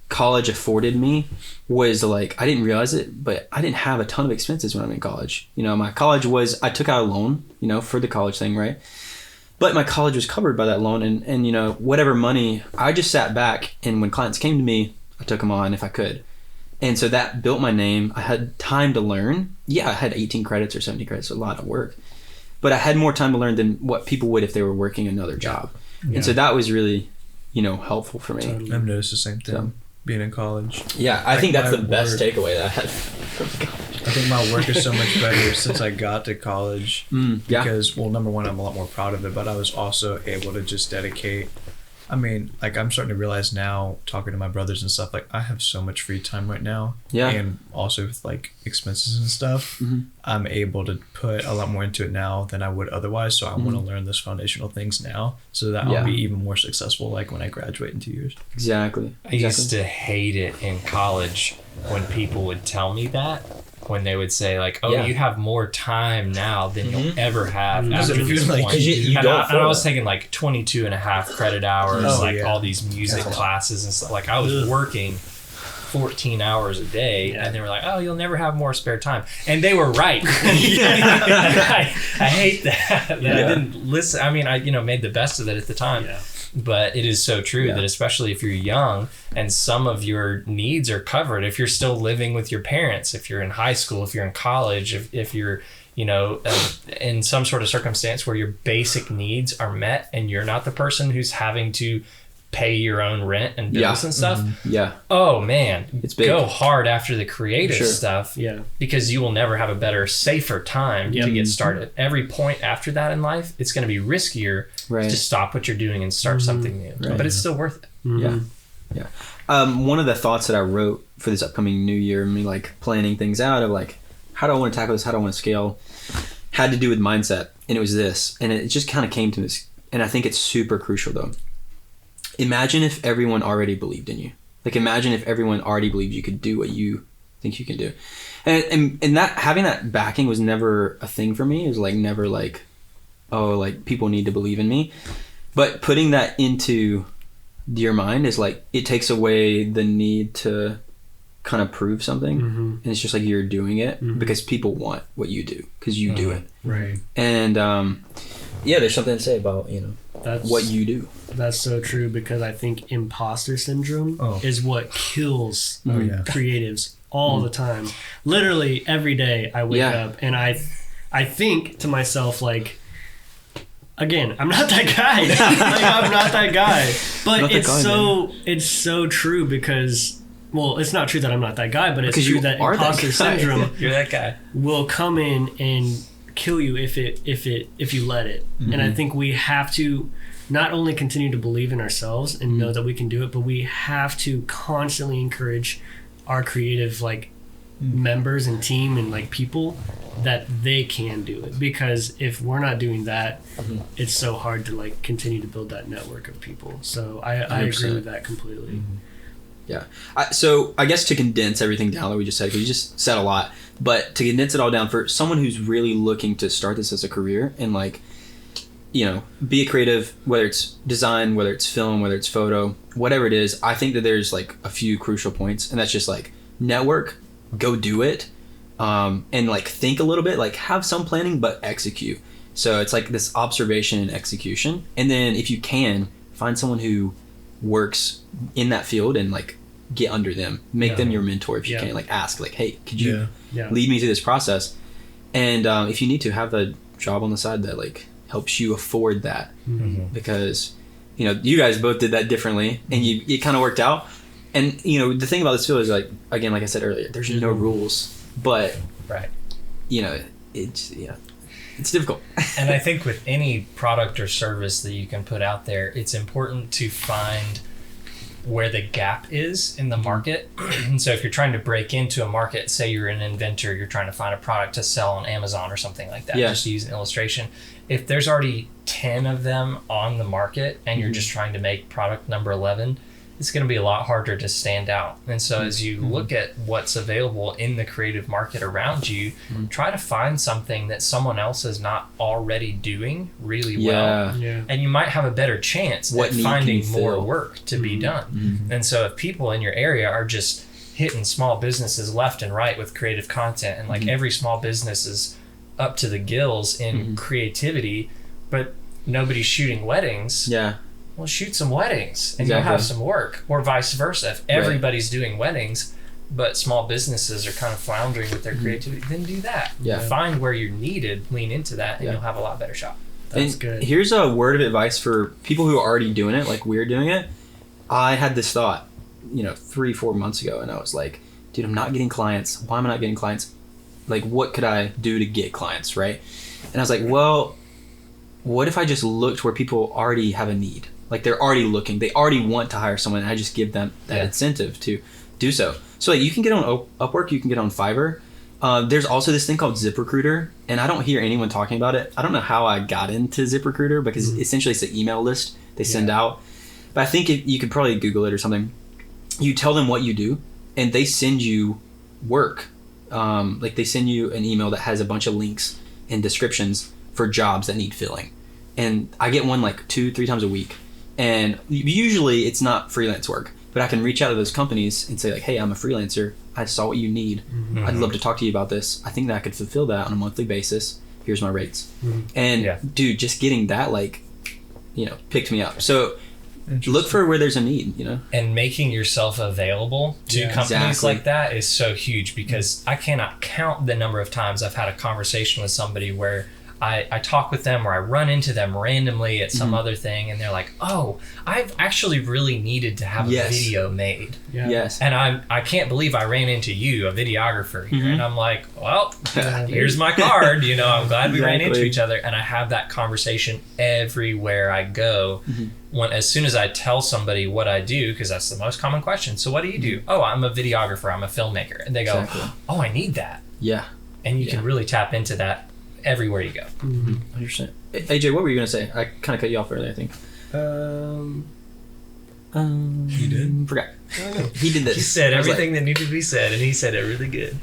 college afforded me was, like, I didn't realize it, but I didn't have a ton of expenses when I'm in college. My college was, I took out a loan, for the college thing, right? But my college was covered by that loan, and whatever money, I just sat back, and when clients came to me, I took them on if I could. And so that built my name. I had time to learn. Yeah, I had 18 credits or 70 credits, a lot of work. But I had more time to learn than what people would if they were working another job. Yeah. And so that was really, helpful for me. Totally. I've noticed the same thing. Being in college. Yeah, I think that's the best work. takeaway that I had from college. I think my work is so much better since I got to college. Because, well, number one, I'm a lot more proud of it, but I was also able to just dedicate. I mean, like, I'm starting to realize now, talking to my brothers and stuff, like, I have so much free time right now. Yeah. And also with, like, expenses and stuff, I'm able to put a lot more into it now than I would otherwise. So I want to learn those foundational things now so that I'll be even more successful, like, when I graduate in 2 years. Exactly. I used to hate it in college when people would tell me that. When they would say, like, oh, you have more time now than you'll ever have after this like, point. you And don't I was taking like 22 and a half credit hours, Oh, all these music classes and stuff. Like, I was working 14 hours a day, and they were like, oh, you'll never have more spare time. And they were right. I hate that I didn't listen. I mean, I made the best of it at the time. Yeah. But it is so true that especially if you're young and some of your needs are covered, if you're still living with your parents, if you're in high school, if you're in college, if you're, in some sort of circumstance where your basic needs are met and you're not the person who's having to pay your own rent and bills and stuff. Yeah. Oh man, it's big. Go hard after the creative stuff. Yeah. Because you will never have a better, safer time to get started. Every point after that in life, it's going to be riskier to stop what you're doing and start something new. But it's still worth it. Yeah. One of the thoughts that I wrote for this upcoming new year, me like planning things out of like, how do I want to tackle this? How do I want to scale? Had to do with mindset. And it was this. And it just kind of came to this. And I think it's super crucial though. Imagine if everyone already believed in you. Like, imagine if everyone already believed you could do what you think you can do. And that, having that backing was never a thing for me. It was like never like, oh, like people need to believe in me. But putting that into your mind is like, it takes away the need to kind of prove something, and it's just like you're doing it because people want what you do because you do it. Right. And there's something to say about what you do. That's so true, because I think imposter syndrome is what kills creatives all the time. Literally every day I wake up and I think to myself, like, again, I'm not that guy. I'm not that guy. But it's so true, because, well, it's not true that I'm not that guy, but it's because true that imposter syndrome You're that guy. will come in and kill you if you let it. And I think we have to not only continue to believe in ourselves and know that we can do it, but we have to constantly encourage our creative members and team and people that they can do it, because if we're not doing that, it's so hard to continue to build that network of people. So I agree with that completely. Yeah. So I guess to condense everything down that we just said, because you just said a lot, but to condense it all down for someone who's really looking to start this as a career and be a creative, whether it's design, whether it's film, whether it's photo, whatever it is, I think that there's a few crucial points, and that's just network, go do it, and think a little bit, have some planning, but execute. So it's this observation and execution. And then if you can, find someone who works in that field and get under them, make them your mentor if you can, ask hey, could you lead me through this process? And if you need to, have a job on the side that helps you afford that, because you guys both did that differently, and it kind of worked out. And the thing about this field is again, like I said earlier, there's no rules, but it's difficult. And I think with any product or service that you can put out there, it's important to find where the gap is in the market. And so if you're trying to break into a market, say you're an inventor, you're trying to find a product to sell on Amazon or something like that, just to use an illustration. If there's already 10 of them on the market and you're just trying to make product number 11, it's going to be a lot harder to stand out. And so as you look at what's available in the creative market around you, try to find something that someone else is not already doing really well. Yeah. And you might have a better chance at finding more work to be done. And so if people in your area are just hitting small businesses left and right with creative content, and every small business is up to the gills in creativity, but nobody's shooting weddings. Well, shoot some weddings and you'll have some work, or vice versa. If everybody's doing weddings, but small businesses are kind of floundering with their creativity, then do that. Find where you're needed, lean into that, and you'll have a lot better shot. That's good. Here's a word of advice for people who are already doing it, like we're doing it. I had this thought, 3-4 months ago, and I was like, dude, I'm not getting clients. Why am I not getting clients? What could I do to get clients, right? And I was like, well, what if I just looked where people already have a need? They're already looking, they already want to hire someone, and I just give them that incentive to do so. So you can get on Upwork, you can get on Fiverr. There's also this thing called ZipRecruiter, and I don't hear anyone talking about it. I don't know how I got into ZipRecruiter, because essentially it's an email list they send out. But I think you could probably Google it or something. You tell them what you do, and they send you work. They send you an email that has a bunch of links and descriptions for jobs that need filling. And I get one 2-3 times a week. And usually it's not freelance work, but I can reach out to those companies and say hey, I'm a freelancer. I saw what you need. I'd love to talk to you about this. I think that I could fulfill that on a monthly basis. Here's my rates. And dude, just getting that picked me up. So look for where there's a need, And making yourself available to companies like that is so huge, because I cannot count the number of times I've had a conversation with somebody where I talk with them, or I run into them randomly at some other thing, and they're like, oh, I've actually really needed to have a video made. And I can't believe I ran into you, a videographer here. And I'm like, well, here's my card. I'm glad we ran into each other. And I have that conversation everywhere I go. As soon as I tell somebody what I do, because that's the most common question. So what do you do? Oh, I'm a videographer. I'm a filmmaker. And they go, oh, I need that. And you can really tap into that everywhere you go. 100%. AJ, what were you gonna say? I kind of cut you off earlier, I think. He did. Forgot. He did this. He said everything that needed to be said, and he said it really good.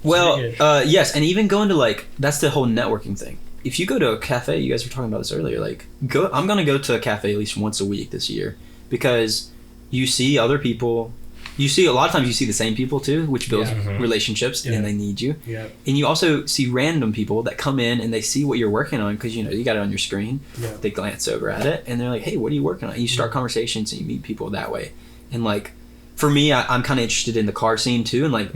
Well, yes, and even going to that's the whole networking thing. If you go to a cafe, you guys were talking about this earlier. I'm gonna go to a cafe at least once a week this year, because you see other people you see a lot of times you see the same people too, which builds Yeah. relationships, Yeah. and they need you. Yeah. And you also see random people that come in and they see what you're working on because you got it on your screen. Yeah. They glance over at it and they're like, "Hey, what are you working on?" And you start conversations and you meet people that way. And like, for me, I'm kind of interested in the car scene too, and like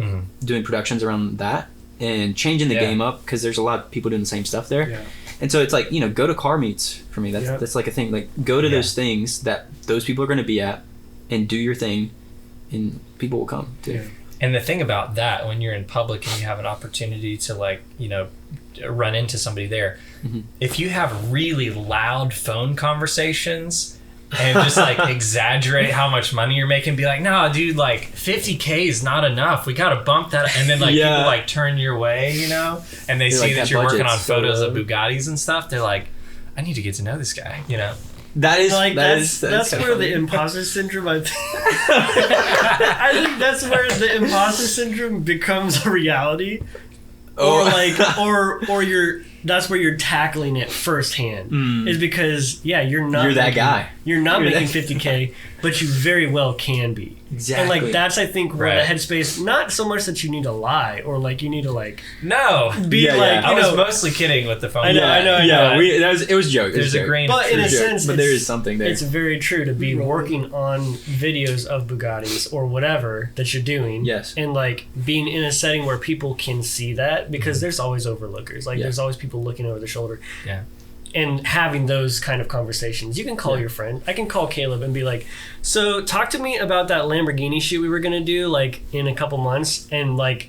doing productions around that and changing the game up because there's a lot of people doing the same stuff there. Yeah. And so it's like, go to car meets for me. That's like a thing. Like, go to those things that those people are going to be at and do your thing, and people will come too. Yeah. And the thing about that, when you're in public and you have an opportunity to like, run into somebody there, if you have really loud phone conversations and just like exaggerate how much money you're making, be like, "No, dude, like $50K is not enough. We gotta bump that." And then like people like turn your way, and they see like, that that you're working on budget's so photos low. of Bugattis and stuff. They're like, "I need to get to know this guy," That is Like that's kinda where the funny. imposter syndrome. I think that's where the imposter syndrome becomes a reality, or like, or you're. That's where you're tackling it firsthand. Is because you're not. You're that making- guy. You're not You're making that- 50K, but you very well can be. Exactly. And like that's I think where Right. the headspace. Not so much that you need to lie or like you need to like No, be Yeah, like yeah. I you was know. mostly kidding with the phone. I know, I know. Yeah, it was a joke. There's a grain But of in a truth. sense, but there it's- is something there. It's very true to be working on videos of Bugattis or whatever that you're doing. Yes. And like being in a setting where people can see that because there's always overlookers. Like there's always people looking over the shoulder. Yeah. And having those kind of conversations. You can call your friend. I can call Caleb and be like, "So talk to me about that Lamborghini shoot we were going to do like in a couple months." And like,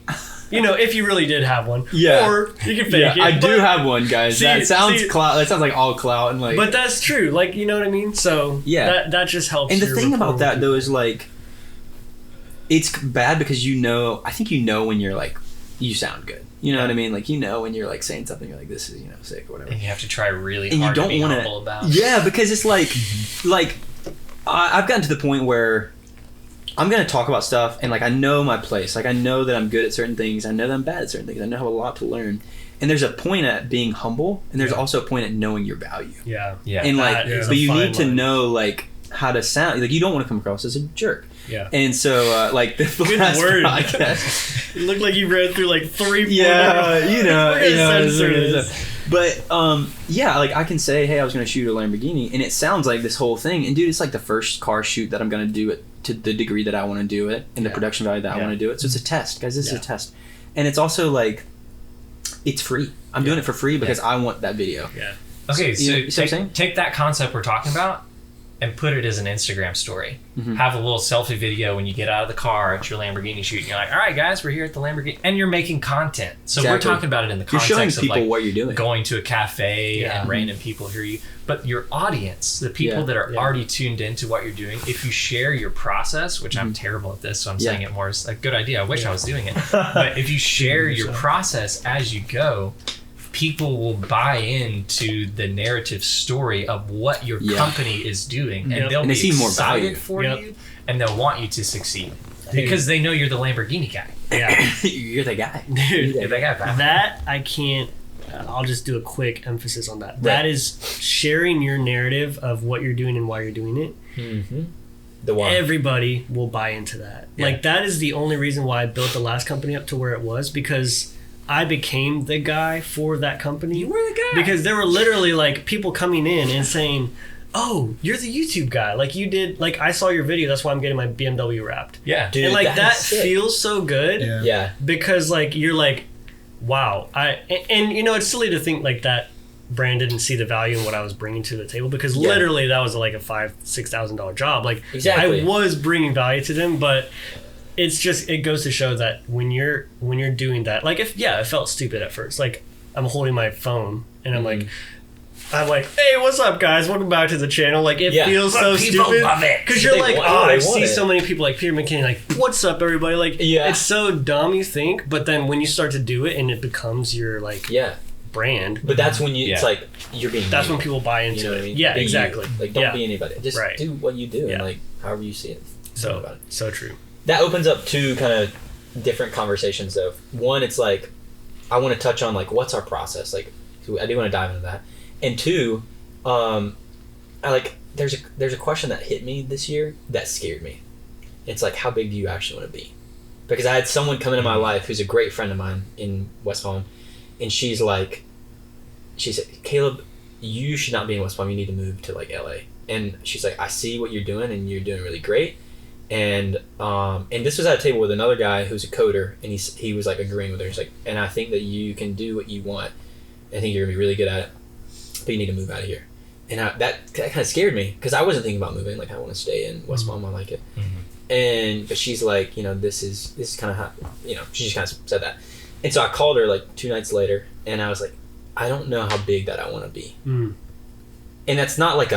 if you really did have one. Yeah. Or you can fake it. I do but- have one, guys. See- that sounds see- clout. That sounds like all clout and like. But that's true. Like, you know what I mean? So Yeah. that just helps. and the your thing rapport about that with though people. is like, it's bad because I think when you're like, you sound good. You know what I mean? Like when you're like saying something, you're like, this is sick or whatever. And you have to try really And you hard to don't be want humble about. Yeah, because it's like I've gotten to the point where I'm gonna talk about stuff and like I know my place. Like I know that I'm good at certain things. I know that I'm bad at certain things. I know I have a lot to learn. And there's a point at being humble, and there's also a point at knowing your value. Yeah. Yeah. And like, That is but a you fine need to line. know like how to sound. Like you don't want to come across as a jerk. Yeah. And so like the Good last word. podcast. It looked like you read through like 3 Yeah, We're gonna censor this. But like I can say, hey, I was gonna shoot a Lamborghini, and it sounds like this whole thing. And dude, it's like the first car shoot that I'm gonna do it to the degree that I want to do it, and the production value that I want to do it. So it's a test, guys. This is a test, and it's also like, it's free. I'm doing it for free because I want that video. Yeah. Okay, You know what I'm saying? take that concept we're talking about and put it as an Instagram story. Have a little selfie video when you get out of the car at your Lamborghini shoot. And you're like, "All right, guys, we're here at the Lamborghini," and you're making content. So we're Exactly. talking about it in the You're showing context of people like what you're doing. going to a cafe Yeah. and random people hear you. But your audience, the people Yeah. that are Yeah. already tuned into what you're doing, if you share your process, which I'm terrible at this, so I'm saying it more as a good idea. I wish I was doing it. But if you share your process as you go, people will buy into the narrative story of what your company is doing, and they'll And they be see more excited value. for Yep. you, and they'll want you to succeed because they know you're the Lamborghini guy. Yeah. You're the guy. Dude, You're that guy, pal. that I can't. I'll just do a quick emphasis on that. Right. That is sharing your narrative of what you're doing and why you're doing it. The one. Everybody will buy into that. Yeah. Like that is the only reason why I built the last company up to where it was, because I became the guy for that company. You were the guy. Because there were literally like people coming in and saying, "Oh, you're the YouTube guy. Like you did. Like I saw your video. That's why I'm getting my BMW wrapped." Yeah. Dude, And like that that is sick. feels so good. Yeah. Yeah. Because like you're like, wow, and it's silly to think like that brand didn't see the value in what I was bringing to the table, because literally that was like a $5,000-$6,000 job. Like Exactly. I was bringing value to them, but it's just, it goes to show that when you're doing that, like it felt stupid at first. Like I'm holding my phone and I'm like, hey, what's up, guys? Welcome back to the channel. Like, it feels so people stupid. love it. Because you're They like, want- oh, they I want see it. so many people like Peter McKinney, like, what's up, everybody? Like, Yeah. it's so dumb, you think, but then when you start to do it and it becomes your, like, Yeah. brand, But that's when you, it's Yeah. like, you're being that's you. when people buy into You know what it. I mean? Yeah, Be you. exactly. Like, don't yeah. be anybody. Just Right. do what you do Yeah. and, like, however you see it. Think about it. So true. That opens up two kind of different conversations, though. One, it's like, I want to touch on, like, what's our process? Like, so I do want to dive into that. And two, there's a question that hit me this year that scared me. It's like, how big do you actually want to be? Because I had someone come into my life who's a great friend of mine in West Palm, and she said, Caleb, you should not be in West Palm. You need to move to like LA. And she's like, I see what you're doing, and you're doing really great. And this was at a table with another guy who's a coder, and he was like agreeing with her. He's like, and I think that you can do what you want. I think you're gonna be really good at it, but you need to move out of here. And that kind of scared me, because I wasn't thinking about moving. Like, I want to stay in West Palm. I like it. But she's like, this is kind of how, she just kind of said that. And so I called her like 2 nights later, and I was like, I don't know how big that I want to be. And that's not like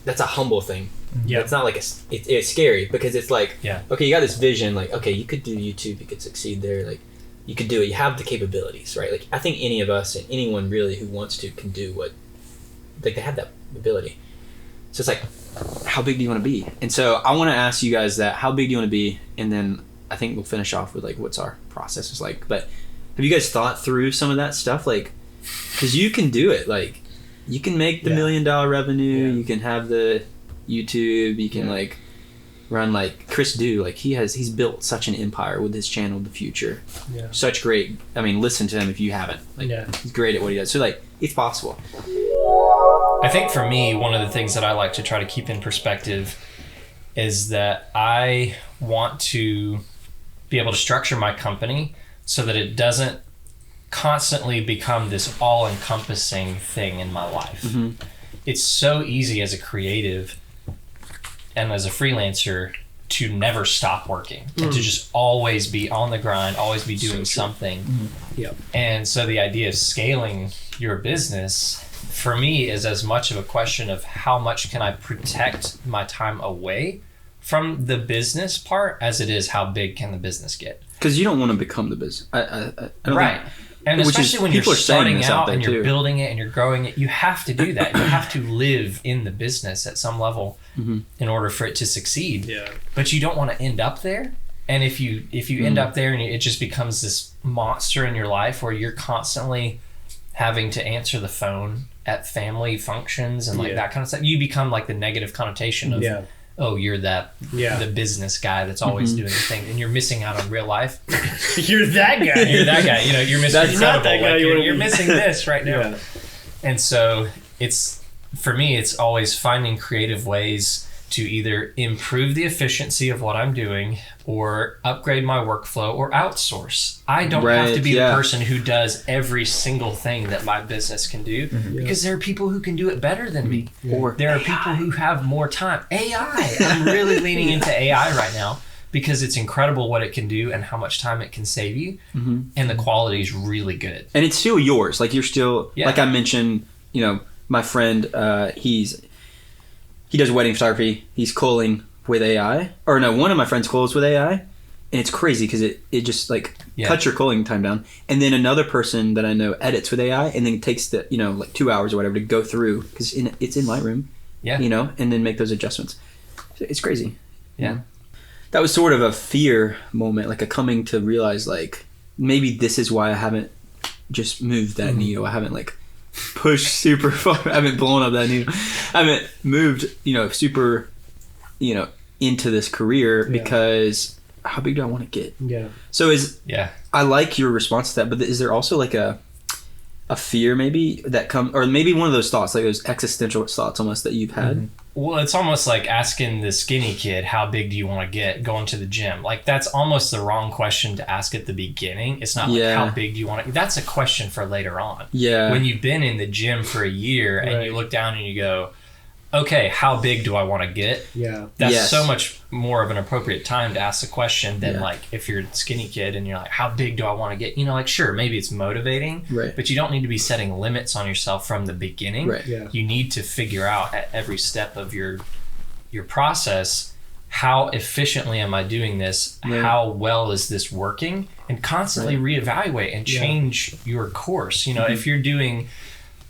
that's a humble thing. Yeah, it's not like it's scary, because it's like, okay, you got this vision, like, okay, you could do YouTube, you could succeed there, like, you could do it, you have the capabilities, right? Like, I think any of us, and anyone really who wants to, can do what, like, they have that ability. So it's like, how big do you want to be? And so I want to ask you guys that, how big do you want to be? And then I think we'll finish off with like, what's our process is like. But have you guys thought through some of that stuff? Like, because you can do it. Like, you can make the $1 million revenue. You can have the YouTube. You can like run like Chris Do. Like, he's built such an empire with his channel, The Future. Yeah. Such great. I mean, listen to him if you haven't. Like, he's great at what he does. So like, it's possible. I think for me, one of the things that I like to try to keep in perspective is that I want to be able to structure my company so that it doesn't constantly become this all-encompassing thing in my life. It's so easy as a creative and as a freelancer to never stop working and to just always be on the grind, always be doing something. And so the idea of scaling your business for me is as much of a question of how much can I protect my time away from the business part as it is how big can the business get. Because you don't want to become the business. I don't right. think, and especially when you're starting out and you're too. building it and you're growing it, you have to do that. You have to live in the business at some level in order for it to succeed. Yeah. But you don't want to end up there. And if you end up there and it just becomes this monster in your life where you're constantly having to answer the phone at family functions and like that kind of stuff, you become like the negative connotation of, oh, you're the business guy that's always doing the thing, and you're missing out on real life. You're that guy. You're that guy. You're missing That's not that guy. Like, you're missing this right now. And so for me, it's always finding creative ways to either improve the efficiency of what I'm doing or upgrade my workflow or outsource. I don't have to be the person who does every single thing that my business can do because there are people who can do it better than me. Or there are people who have more time. AI. I'm really leaning into AI right now because it's incredible what it can do and how much time it can save you. And the quality is really good. And it's still yours. Like, you're still, like I mentioned, my friend, he does wedding photography. He's culling with AI. Or no, one of my friends culls with AI. And it's crazy because it just like cuts your culling time down. And then another person that I know edits with AI, and then it takes the, like 2 hours or whatever to go through, because it's in Lightroom, and then make those adjustments. It's crazy. Yeah. That was sort of a fear moment, like a coming to realize, like, maybe this is why I haven't just moved that needle. I haven't like pushed super far. I haven't blown up that needle. I haven't moved, super, into this career because how big do I want to get? Yeah. So I like your response to that, but is there also like a fear maybe that or maybe one of those thoughts, like those existential thoughts almost that you've had? Well, it's almost like asking the skinny kid, how big do you want to get going to the gym? Like, that's almost the wrong question to ask at the beginning. It's not like, how big do you want to... That's a question for later on. Yeah. When you've been in the gym for a year and you look down and you go, okay, how big do I want to get? Yeah. That's so much more of an appropriate time to ask the question than like if you're a skinny kid and you're like, how big do I want to get? Like, sure, maybe it's motivating, but you don't need to be setting limits on yourself from the beginning. Right. Yeah. You need to figure out at every step of your process, how efficiently am I doing this? Right. How well is this working? And constantly reevaluate and change your course. If you're doing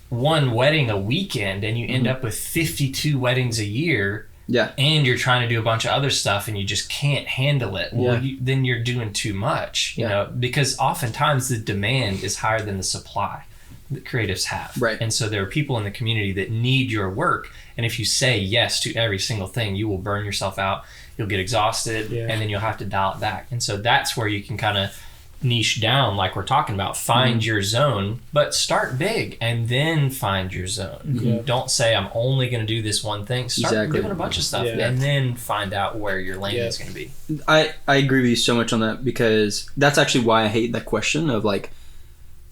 one wedding a weekend and you end up with 52 weddings a year, and you're trying to do a bunch of other stuff and you just can't handle it, then you're doing too much, because oftentimes the demand is higher than the supply. that creatives have. Right. And so there are people in the community that need your work. And if you say yes to every single thing, you will burn yourself out. You'll get exhausted, and then you'll have to dial it back. And so that's where you can kind of niche down, like we're talking about. Find your zone, but start big and then find your zone. Don't say, I'm only going to do this one thing. Start doing a bunch of stuff and then find out where your lane is going to be. I agree with you so much on that, because that's actually why I hate that question of like,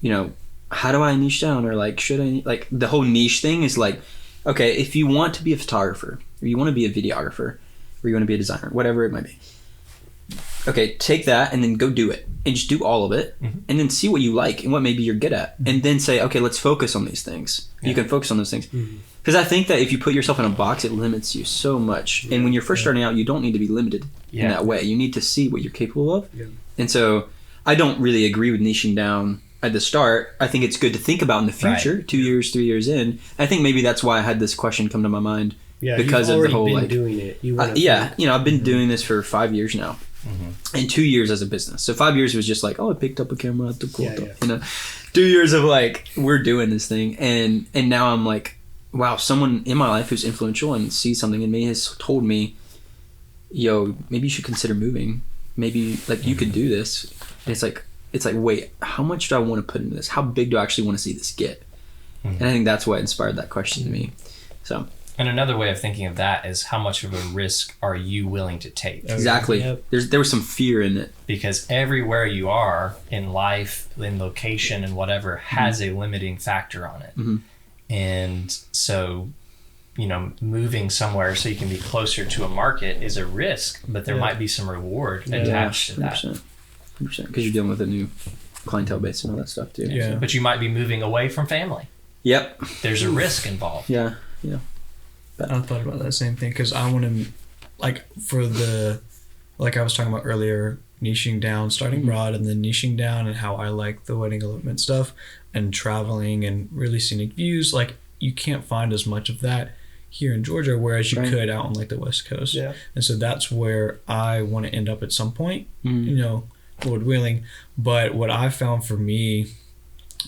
you know, how do I niche down, or like, should I, like the whole niche thing is like, okay, if you want to be a photographer, or you want to be a videographer, or you want to be a designer, whatever it might be. Okay, take that and then go do it, and just do all of it, and then see what you like and what maybe you're good at, and then say, okay, let's focus on these things. You can focus on those things, because I think that if you put yourself in a box, it limits you so much. And when you're first starting out, you don't need to be limited in that way. You need to see what you're capable of. And so I don't really agree with niching down at the start. I think it's good to think about in the future, 2 years, 3 years in. I think maybe that's why I had this question come to my mind, because of the whole been like doing it. You you know, I've been doing this for 5 years now. And 2 years as a business. So 5 years was just like, oh, I picked up a camera at the cool you know. 2 years of like, we're doing this thing, and now I'm like, wow, someone in my life who's influential and sees something in me has told me, yo, maybe you should consider moving. Maybe like you could do this. And it's like wait, how much do I want to put into this? How big do I actually want to see this get? And I think that's what inspired that question to me. So. And another way of thinking of that is, how much of a risk are you willing to take? Exactly. There was some fear in it. Because everywhere you are in life, in location and whatever, has a limiting factor on it. And so, you know, moving somewhere so you can be closer to a market is a risk, but there might be some reward attached to that. 100%. Because you're dealing with a new clientele base and all that stuff too. Yeah. But you might be moving away from family. Yep. There's a risk involved. Yeah. I thought about that same thing, because I want to, like, for the, like I was talking about earlier, niching down, starting broad and then niching down, and how I like the wedding elopement stuff and traveling and really scenic views. Like, you can't find as much of that here in Georgia, whereas you could out on like the West Coast. And so that's where I want to end up at some point, you know, Lord willing. But what I found for me,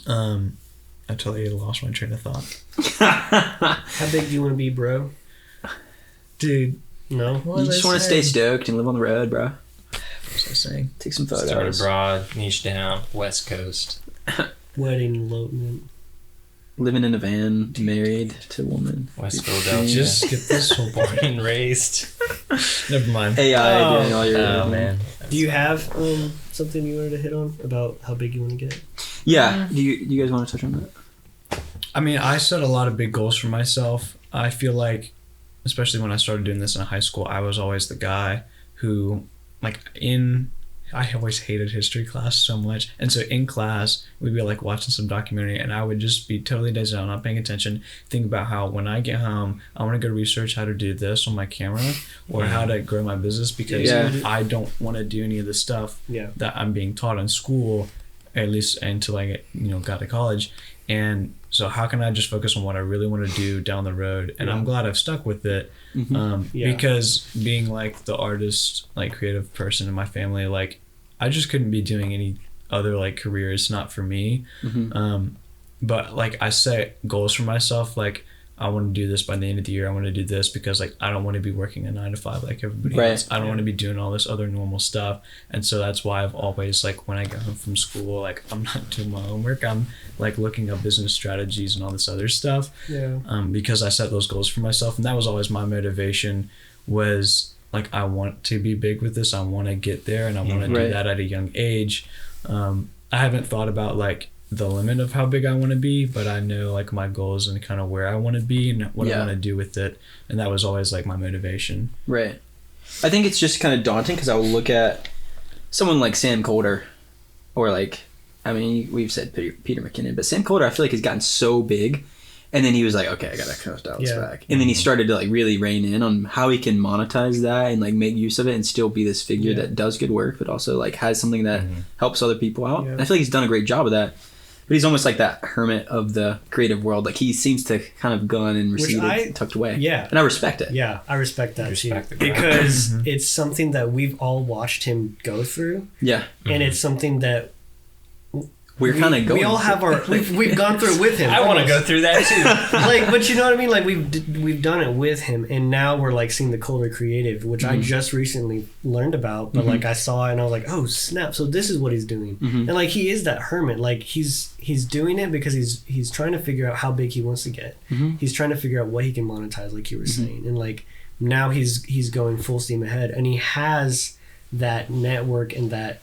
I totally lost my train of thought. How big do you want to be, bro? Dude, no. You just want to stay stoked and live on the road, bro. What was I saying? Take some photos. Start abroad, niche down, West Coast. Wedding elopement. Living in a van, married to a woman. West Philadelphia. Just get this whole Born and raised. Never mind. AI doing all your. Oh man. Do you have something you wanted to hit on about how big you want to get? Yeah. Do you guys want to touch on that? I mean, I set a lot of big goals for myself. I feel like, especially when I started doing this in high school, I was always the guy who, like, I always hated history class so much. And so in class, we'd be like watching some documentary, and I would just be totally dazed out, not paying attention, think about how when I get home, I want to go research how to do this on my camera, or how to grow my business, because I don't want to do any of the stuff that I'm being taught in school, at least until I got to college. And so how can I just focus on what I really want to do down the road? And I'm glad I've stuck with it, because being like the artist, like creative person in my family, like I just couldn't be doing any other like career. It's not for me. But like I set goals for myself, like I want to do this by the end of the year. I want to do this because like I don't want to be working a 9 to 5 like everybody else. I don't want to be doing all this other normal stuff. And so that's why I've always, like, when I get home from school, like I'm not doing my homework. I'm like looking up business strategies and all this other stuff. Because I set those goals for myself, and that was always my motivation, was like I want to be big with this. I want to get there, and I want to do that at a young age. I haven't thought about like the limit of how big I want to be, but I know like my goals and kind of where I want to be and what I want to do with it, and that was always like my motivation. Right. I think it's just kind of daunting, because I will look at someone like Sam Coulter, or like, I mean, we've said Peter McKinnon, but Sam Coulter I feel like has gotten so big, and then he was like, okay, I gotta kind of dial this back, and then he started to like really rein in on how he can monetize that and like make use of it and still be this figure that does good work, but also like has something that helps other people out. And I feel like he's done a great job of that. But he's almost like that hermit of the creative world. Like he seems to kind of gone and receded, tucked away. Yeah. And I respect it. Yeah, I respect that too. Because it's something that we've all watched him go through. Yeah. And it's something that we're kind of going. We all have our. We've gone through it with him. I want to go through that too. Like, but you know what I mean? Like we've done it with him, and now we're like seeing the Colder Creative, which I just recently learned about. But like I saw it, and I was like, oh snap! So this is what he's doing, and like he is that hermit. Like he's doing it because he's trying to figure out how big he wants to get. He's trying to figure out what he can monetize, like you were saying, and like now he's going full steam ahead, and he has that network and that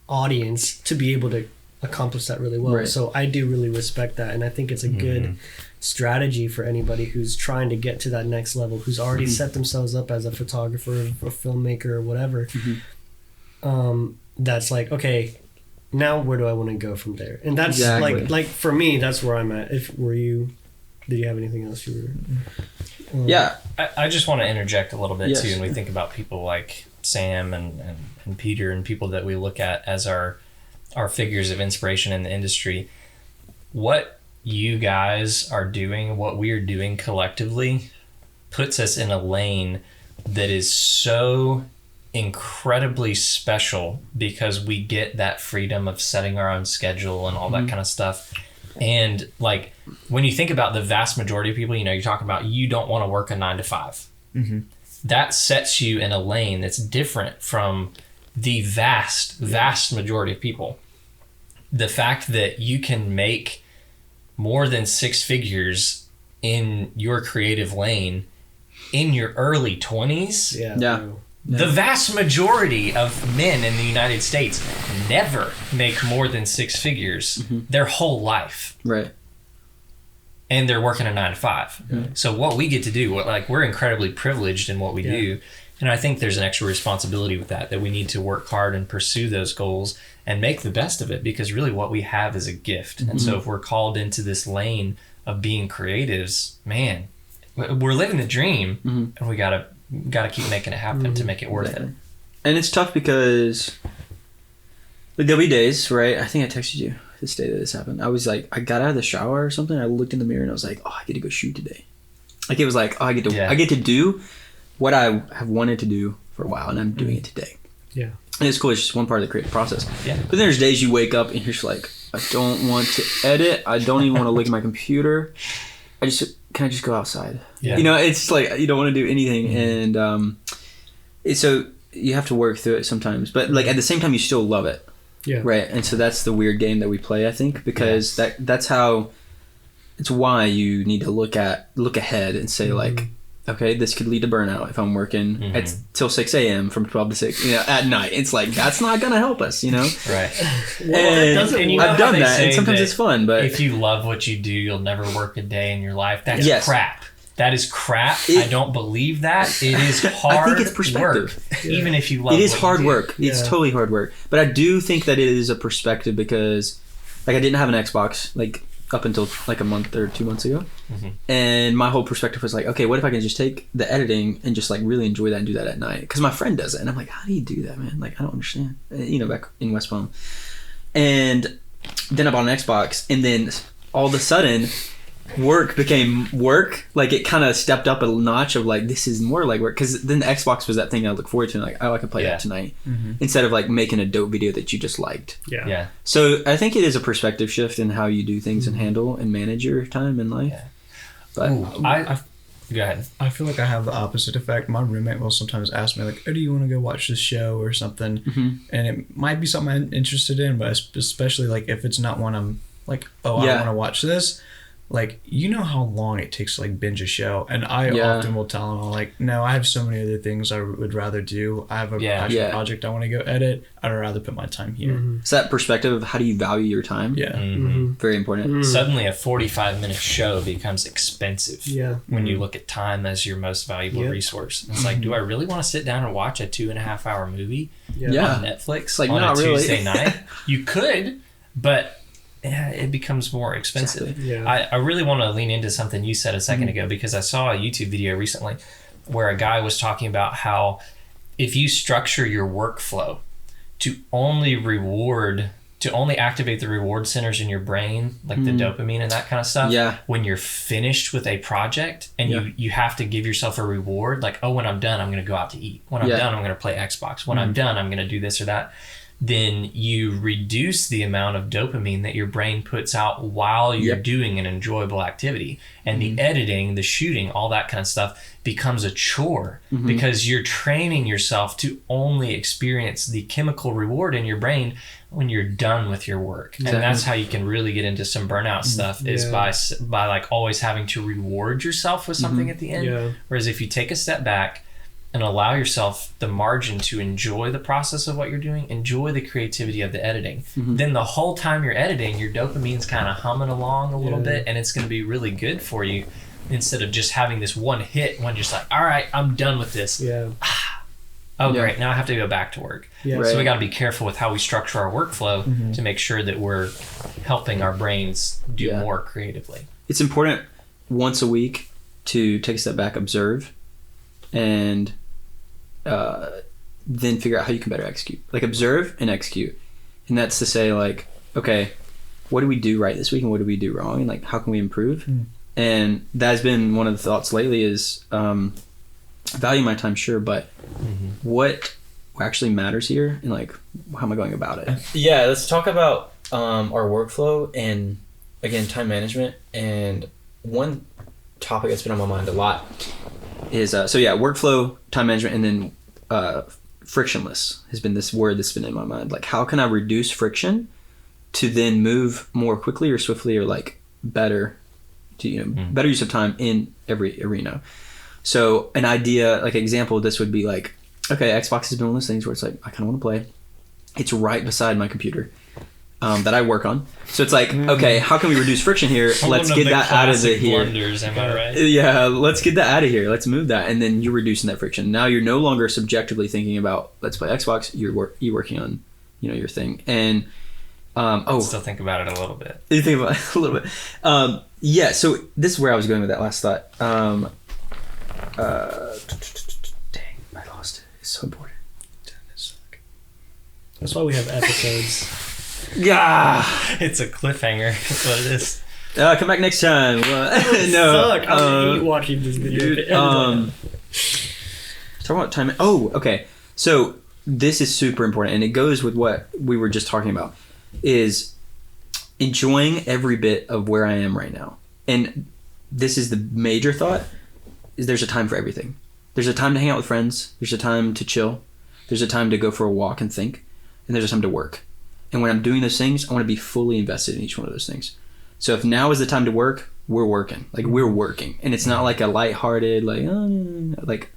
audience to be able to accomplish that really well. Right. So I do really respect that, and I think it's a good strategy for anybody who's trying to get to that next level, who's already set themselves up as a photographer or filmmaker or whatever. That's like, okay, now where do I want to go from there? And that's like for me, that's where I'm at. Did you have anything else you were Yeah. I just want to interject a little bit Yes. too, and we think about people like Sam and Peter and people that we look at as our figures of inspiration in the industry. What you guys are doing, what we are doing collectively, puts us in a lane that is so incredibly special because we get that freedom of setting our own schedule and all that kind of stuff. And like when you think about the vast majority of people, you're talking about you don't want to work a 9 to 5. That sets you in a lane that's different from the vast majority of people. The fact that you can make more than 6 figures in your creative lane in your early 20s. Yeah. The vast majority of men in the United States never make more than 6 figures their whole life. Right. And they're working a 9 to 5. So what we get to do, we're incredibly privileged in what we do. And I think there's an extra responsibility with that we need to work hard and pursue those goals and make the best of it, because really what we have is a gift. And so if we're called into this lane of being creatives, man, we're living the dream, and we gotta keep making it happen to make it worth it. And it's tough because there'll be days, right? I think I texted you this day that this happened. I was like, I got out of the shower or something. I looked in the mirror and I was like, oh, I get to go shoot today. Like it was like, oh, I get to do what I have wanted to do for a while, and I'm doing it today. Yeah. And it's cool. It's just one part of the creative process. Yeah. But then there's days you wake up and you're just like, I don't want to edit. I don't even want to look at my computer. Can I just go outside? Yeah. It's like you don't want to do anything, and so you have to work through it sometimes. But like at the same time, you still love it. Yeah. Right. And so that's the weird game that we play, I think, because that's how. It's why you need to look ahead and say like, okay, this could lead to burnout if I'm working at till 6 a.m. from 12 to 6 at night. It's like, that's not going to help us, Right. And I've done that, and sometimes it's fun, but if you love what you do, you'll never work a day in your life. That's crap. That is crap. I don't believe that. It is hard I think it's perspective. work, even if you love it. It is hard work. Yeah. It's totally hard work. But I do think that it is a perspective because, like, I didn't have an Xbox, like, up until like a month or 2 months ago, and my whole perspective was like, okay, what if I can just take the editing and just like really enjoy that and do that at night? Because my friend does it, and I'm like, how do you do that, man? Like, I don't understand. Back in West Palm, and then I bought an Xbox, and then all of a sudden, work became work. Like it kind of stepped up a notch of like, this is more like work, because then the Xbox was that thing I look forward to, and like, oh, I can play that tonight, instead of like making a dope video that you just liked. Yeah. So I think it is a perspective shift in how you do things and handle and manage your time in life. But go ahead. I feel like I have the opposite effect. My roommate will sometimes ask me like, oh, do you want to go watch this show or something? And it might be something I'm interested in, but especially like if it's not one I'm like, oh, I want to watch this. Like, how long it takes to like binge a show, and I often will tell them, I'm like, no, I have so many other things I would rather do. I have a passion project I want to go edit. I'd rather put my time here. It's that perspective of how do you value your time? Very important. Suddenly a 45-minute show becomes expensive when you look at time as your most valuable resource. It's like, do I really want to sit down and watch a 2.5-hour movie on Netflix like, on not a really. Tuesday night? You could, but it becomes more expensive. Exactly. I really want to lean into something you said a second ago, because I saw a YouTube video recently where a guy was talking about how if you structure your workflow to only activate the reward centers in your brain, like the dopamine and that kind of stuff, when you're finished with a project and you have to give yourself a reward, like, oh, when I'm done, I'm going to go out to eat. When I'm done, I'm going to play Xbox. When I'm done, I'm going to do this or that. then you reduce the amount of dopamine that your brain puts out while you're doing an enjoyable activity. And the editing, the shooting, all that kind of stuff becomes a chore because you're training yourself to only experience the chemical reward in your brain when you're done with your work. And that's how you can really get into some burnout stuff is by like always having to reward yourself with something at the end. Whereas if you take a step back and allow yourself the margin to enjoy the process of what you're doing, enjoy the creativity of the editing, then the whole time you're editing, your dopamine's kind of humming along a little bit, and it's going to be really good for you instead of just having this one hit when you're just like, all right, I'm done with this. Great, now I have to go back to work. So we got to be careful with how we structure our workflow to make sure that we're helping our brains do more creatively. It's important once a week to take a step back, observe, and then figure out how you can better execute. Like observe and execute. And that's to say like, okay, what do we do right this week and what do we do wrong? And like, how can we improve? And that has been one of the thoughts lately is value my time, sure, but what actually matters here and like, how am I going about it? Yeah, let's talk about our workflow and again, time management. And one topic that's been on my mind a lot is workflow, time management, and then frictionless has been this word that's been in my mind. Like, how can I reduce friction to then move more quickly or swiftly or like better to better use of time in every arena. So an idea, like example of this would be like, okay, Xbox has been one of those things where it's like I kind of want to play. It's right beside my computer that I work on. So it's like, okay, how can we reduce friction here? Let's get that out of here. Blunders, am I right? Yeah, let's get that out of here. Let's move that, and then you're reducing that friction. Now you're no longer subjectively thinking about let's play Xbox. You're working on your thing. And still think about it a little bit. You think about it a little bit. Yeah. So this is where I was going with that last thought. Dang, I lost it. It's so important. That's why we have episodes. Yeah, it's a cliffhanger. That's what it is. Come back next time. No, suck. I hate watching this video. Talk about time. Oh, okay. So this is super important, and it goes with what we were just talking about. Is enjoying every bit of where I am right now, and this is the major thought. Is there's a time for everything. There's a time to hang out with friends. There's a time to chill. There's a time to go for a walk and think, and there's a time to work. And when I'm doing those things, I want to be fully invested in each one of those things. So if now is the time to work, we're working. Like we're working. And it's not like a lighthearted, like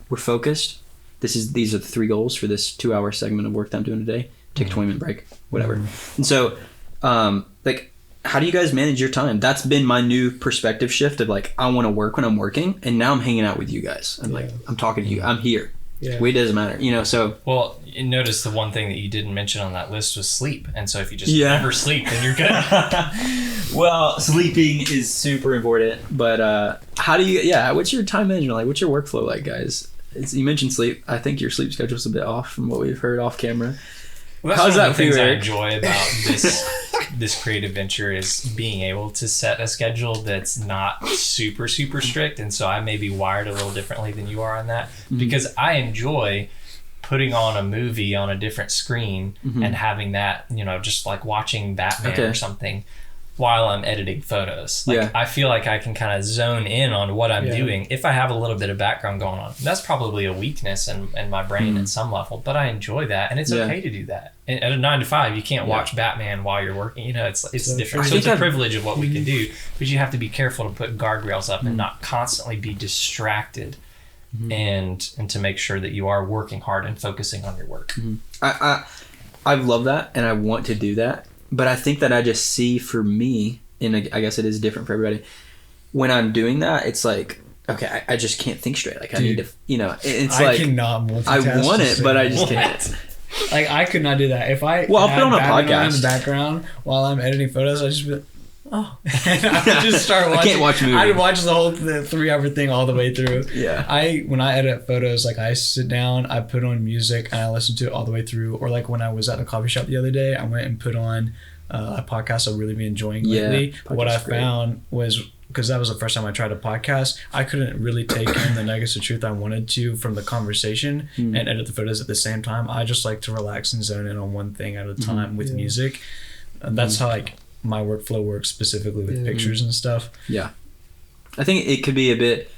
we're focused. These are the 3 goals for this 2-hour segment of work that I'm doing today. Take a 20-minute break, whatever. And so, like, how do you guys manage your time? That's been my new perspective shift of like, I want to work when I'm working. And now I'm hanging out with you guys. I'm like, I'm talking to you. I'm here. Yeah. It doesn't matter, so. Well, notice the one thing that you didn't mention on that list was sleep. And so if you just never sleep, then you're good. Well, sleeping is super important. But how do you, what's your time management like? What's your workflow like, guys? You mentioned sleep. I think your sleep schedule's a bit off from what we've heard off camera. Well, that's one of the things I enjoy about this creative venture is being able to set a schedule that's not super, super strict. And so I may be wired a little differently than you are on that because I enjoy putting on a movie on a different screen and having that, just like watching Batman or something while I'm editing photos. I feel like I can kind of zone in on what I'm doing if I have a little bit of background going on. That's probably a weakness in my brain at some level, but I enjoy that, and it's okay to do that. And at a 9 to 5, you can't watch Batman while you're working. It's different. So it's a privilege of what we can do, but you have to be careful to put guardrails up and not constantly be distracted, and to make sure that you are working hard and focusing on your work. I love that, and I want to do that. But I think that I just see for me, and I guess it is different for everybody, when I'm doing that, it's like, okay, I just can't think straight. Like, I need to, it's I like, cannot multitask. I want it, but I just can't. Like, I could not do that. If I I'll put on a podcast in the background while I'm editing photos, I'd just be like, oh. And I would just start watching. I can't watch movies. I'd watch the 3-hour thing all the way through. Yeah. When I edit photos, like I sit down, I put on music, and I listen to it all the way through. Or like when I was at a coffee shop the other day, I went and put on a podcast I've really been enjoying lately. What I found was because that was the first time I tried a podcast, I couldn't really take in the nuggets of truth I wanted to from the conversation and edit the photos at the same time. I just like to relax and zone in on one thing at a time with music. And that's how like my workflow works specifically with pictures and stuff. Yeah. I think it could be a bit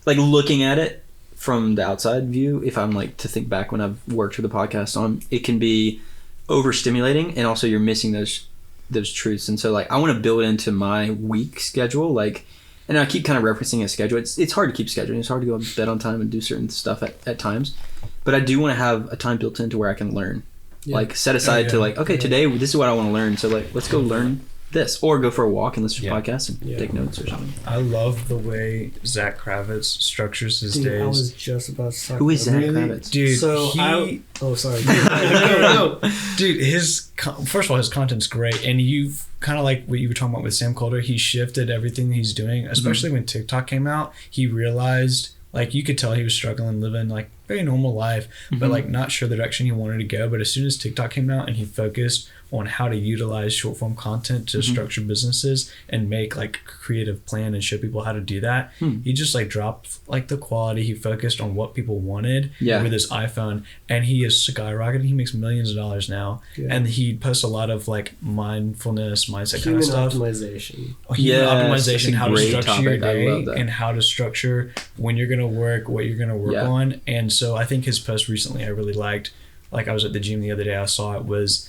like looking at it from the outside view. If I'm like to think back when I've worked with a podcast on, it can be overstimulating, and also you're missing those truths. And so like I want to build into my week schedule, like, and I keep kind of referencing a schedule. It's hard to keep scheduling. It's hard to go to bed on time and do certain stuff at times, but I do want to have a time built into where I can learn. Like set aside to like, okay, today this is what I want to learn, so like let's go learn this, or go for a walk and listen to podcasts and take notes or something. I love the way Zach Kravitz structures his days. I was just about to talk. Who is Zach really? Kravitz? Dude, So sorry. no. Dude, first of all, his content's great, and you've kind of like what you were talking about with Sam Calder. He shifted everything he's doing, especially when TikTok came out. He realized, like, you could tell he was struggling, living like very normal life, but like not sure the direction he wanted to go. But as soon as TikTok came out and he focused on how to utilize short form content to structure businesses and make like a creative plan and show people how to do that, he just like dropped like the quality. He focused on what people wanted with his iPhone, and he is skyrocketing. He makes millions of dollars now, and he posts a lot of like mindfulness, mindset kind of stuff. Optimization. Human optimization, how to structure your day and how to structure when you're gonna work, what you're gonna work on. And so I think his post recently I really liked. Like I was at the gym the other day, I saw it was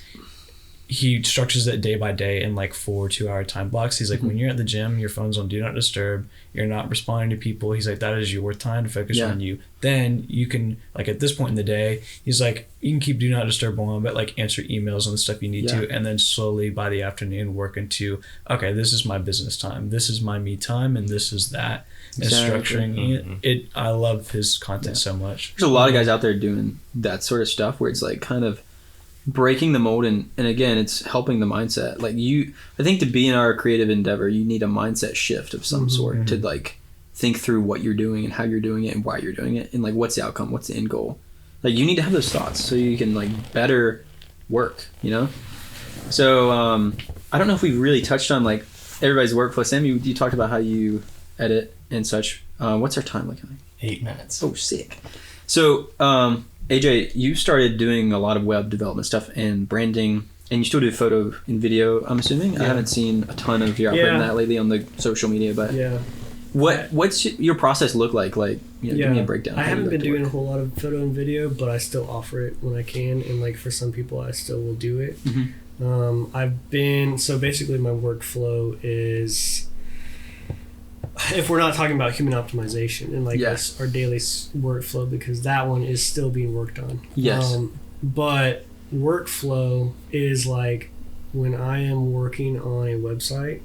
he structures it day by day in like 4 2-hour time blocks. He's like, when you're at the gym, your phone's on do not disturb, you're not responding to people. He's like, that is your time to focus on you. Then you can, like at this point in the day, he's like, you can keep do not disturb on, but like answer emails and the stuff you need to, and then slowly by the afternoon work into, okay, this is my business time, this is my me time, and this is that. And structuring it. I love his content so much. There's a lot of guys out there doing that sort of stuff where it's like kind of breaking the mold, and again, it's helping the mindset. Like I think to be in our creative endeavor, you need a mindset shift of some sort to like think through what you're doing and how you're doing it and why you're doing it and like what's the outcome, what's the end goal. Like you need to have those thoughts so you can like better work, you know? So I don't know if we really touched on like everybody's workflow. Sam, you talked about how you edit and such. What's our time like? 8 minutes. Oh, sick. So AJ, you started doing a lot of web development stuff and branding, and you still do photo and video, I'm assuming. I haven't seen a ton of your output in that lately on the social media, but what's your process look like? Like, give me a breakdown. I haven't been doing a whole lot of photo and video, but I still offer it when I can, and like for some people, I still will do it. So basically my workflow is, if we're not talking about human optimization and like our daily workflow, because that one is still being worked on. But workflow is like when I am working on a website.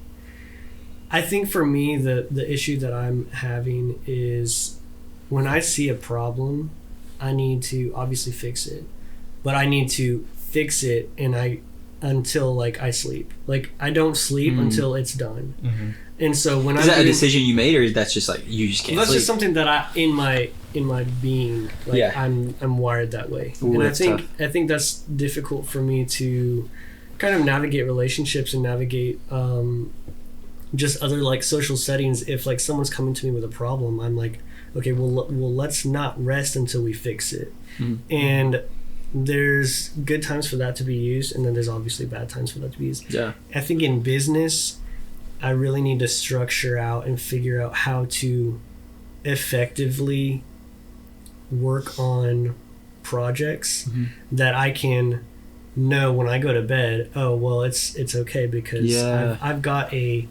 I think for me, the issue that I'm having is when I see a problem, I need to obviously fix it, but I need to fix it until like I sleep. Like I don't sleep until it's done. And so when is that a decision you made, or that's just like you just can't that's sleep? just something that I in my being, like I'm wired that way. Ooh, and I think that's difficult for me to kind of navigate relationships and navigate just other like social settings. If like someone's coming to me with a problem, I'm like, okay, well let's not rest until we fix it. And there's good times for that to be used, and then there's obviously bad times for that to be used. I think in business, I really need to structure out and figure out how to effectively work on projects that I can know when I go to bed, oh, well, it's okay because I've got a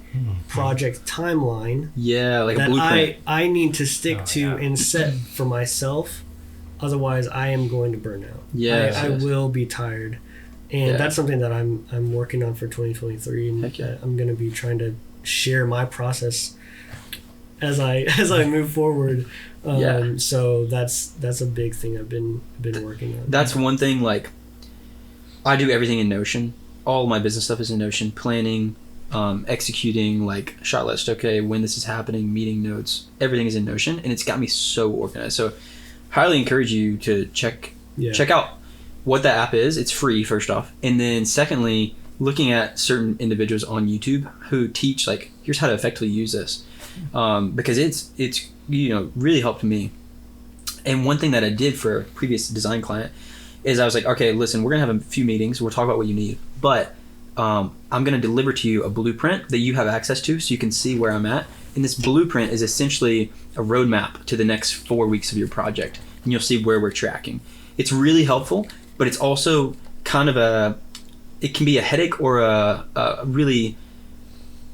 project timeline like that a blueprint. I need to stick to and set for myself. Otherwise, I am going to burn out. I will be tired. And that's something that I'm working on for 2023, and I'm going to be trying to share my process as I move forward. So that's a big thing I've been working on. That's one thing. Like, I do everything in Notion. All my business stuff is in Notion. Planning, executing, like shot list. Okay, when this is happening, meeting notes. Everything is in Notion, and it's got me so organized. So, highly encourage you to check out what that app is. It's free, first off, and then secondly, looking at certain individuals on YouTube who teach like, here's how to effectively use this, because it's really helped me. And one thing that I did for a previous design client is I was like, okay, listen, we're gonna have a few meetings. We'll talk about what you need, but I'm gonna deliver to you a blueprint that you have access to, so you can see where I'm at. And this blueprint is essentially a roadmap to the next 4 weeks of your project, and you'll see where we're tracking. It's really helpful, but it's also kind of it can be a headache or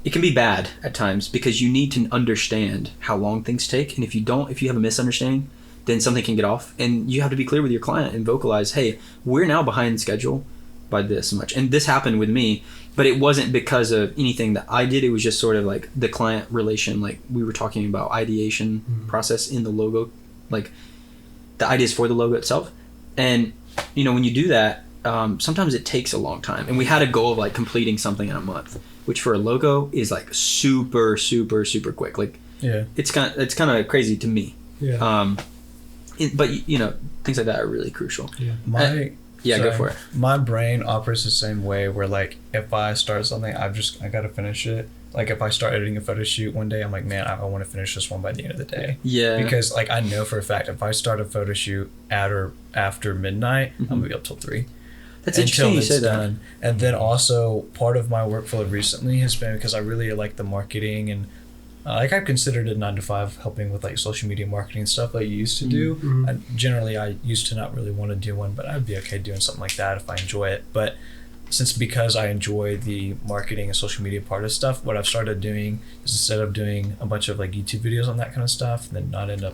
it can be bad at times, because you need to understand how long things take. And if you have a misunderstanding, then something can get off, and you have to be clear with your client and vocalize, hey, we're now behind schedule by this much. And this happened with me, but it wasn't because of anything that I did. It was just sort of like the client relation, like we were talking about ideation process in the logo, like the ideas for the logo itself. And when you do that, sometimes it takes a long time. And we had a goal of like completing something in a month, which for a logo is like super, super, super quick. Like, Yeah. it's kind of crazy to me. Yeah. But things like that are really crucial. Yeah. Go for it. My brain operates the same way, where like if I start something, I gotta finish it. Like if I start editing a photo shoot one day, I'm like, man, I want to finish this one by the end of the day. Yeah. Because like I know for a fact, if I start a photo shoot at or after midnight, I'm gonna be up till 3. That's interesting you say that. Done. And then also part of my workflow recently has been, because I really like the marketing, and like I've considered it 9 to 5, helping with like social media marketing and stuff like I used to do. Mm-hmm. Generally, I used to not really want to do one, but I'd be okay doing something like that if I enjoy it. But because I enjoy the marketing and social media part of stuff, what I've started doing is, instead of doing a bunch of like YouTube videos on that kind of stuff and then not end up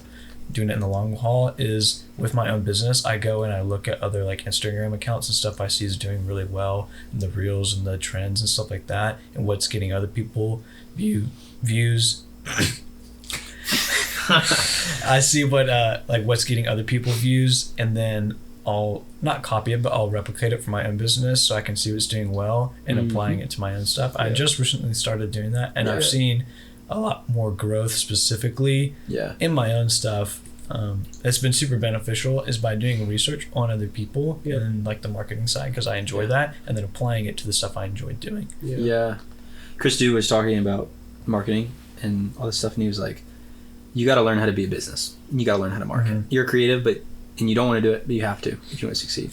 doing it in the long haul, is with my own business, I go and I look at other like Instagram accounts and stuff I see is doing really well, and the reels and the trends and stuff like that, and what's getting other people views. I see what's getting other people views, and then I'll not copy it, but I'll replicate it for my own business, so I can see what's doing well and applying it to my own stuff. I just recently started doing that, and I've seen a lot more growth specifically in my own stuff. It's been super beneficial is by doing research on other people and like the marketing side, because I enjoy that, and then applying it to the stuff I enjoy doing. Chris Dew was talking about marketing and all this stuff, and he was like, you got to learn how to be a business, and you got to learn how to market. You're creative, and you don't want to do it, but you have to if you want to succeed.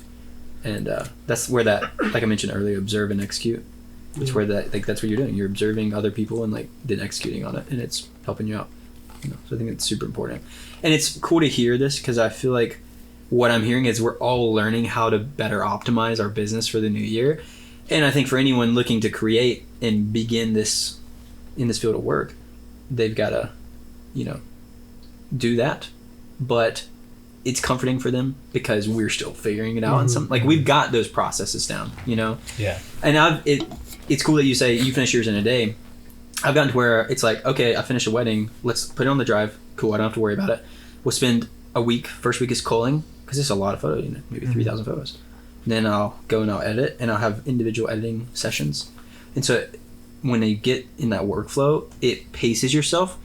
And that's where that, like I mentioned earlier, observe and execute. It's where that's what you're doing. You're observing other people and like then executing on it, and it's helping you out. So I think it's super important. And it's cool to hear this, because I feel like what I'm hearing is we're all learning how to better optimize our business for the new year. And I think for anyone looking to create and begin this in this field of work, they've got to, do that. But it's comforting for them because we're still figuring it out. And we've got those processes down, Yeah. And it's cool that you say you finish yours in a day. I've gotten to where it's like, okay, I finished a wedding. Let's put it on the drive. Cool. I don't have to worry about it. We'll spend a week. First week is culling, because it's a lot of photos, maybe 3,000 photos. And then I'll go and I'll edit, and I'll have individual editing sessions. And so when you get in that workflow, it paces yourself.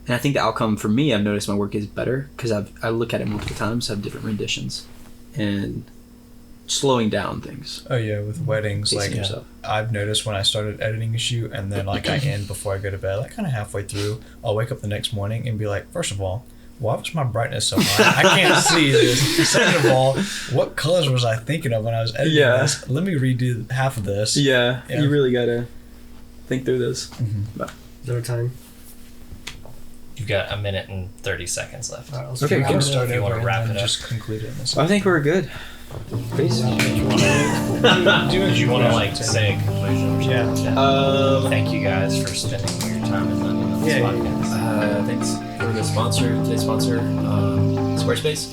And I think the outcome for me, I've noticed my work is better, because I look at it multiple times, have different renditions, and slowing down things. Oh yeah, with weddings, Pacing like yourself. I've noticed when I started editing a shoot, and then like I end before I go to bed, like kind of halfway through, I'll wake up the next morning and be like, first of all, why was my brightness so high? I can't see this. Second of all, what colors was I thinking of when I was editing this? Let me redo half of this. Yeah. You really gotta think through this. No time. You've got 1 minute and 30 seconds left. All right, Okay, I'm cool. start If you over wanna wrap and it then up. just conclude it in this. I think we're good. Peace. Do you want to like say a conclusion? Yeah. Thank you guys for spending your time and money on this podcast. Thanks for the sponsor. Today's sponsor, Squarespace.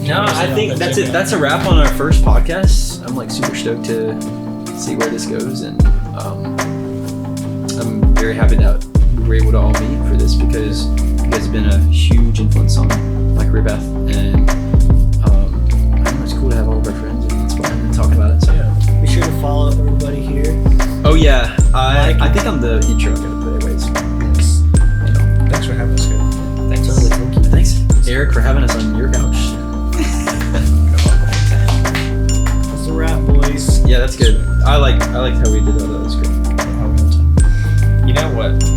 No, I think that's it. That's a wrap on our first podcast. I'm like super stoked to see where this goes, and I'm very happy that we were able to all meet for this, because you guys have been a huge influence on my career path, and I don't know, it's cool to have all of our friends and inspire and talk about it. So Be sure to follow everybody here. oh yeah, I think I'm the intro I'm gonna put anyways. Thanks for having us here. Thanks, Eric, for having us on your couch. wrap, boys. Yeah, that's good. I liked how we did that. That was good. You know what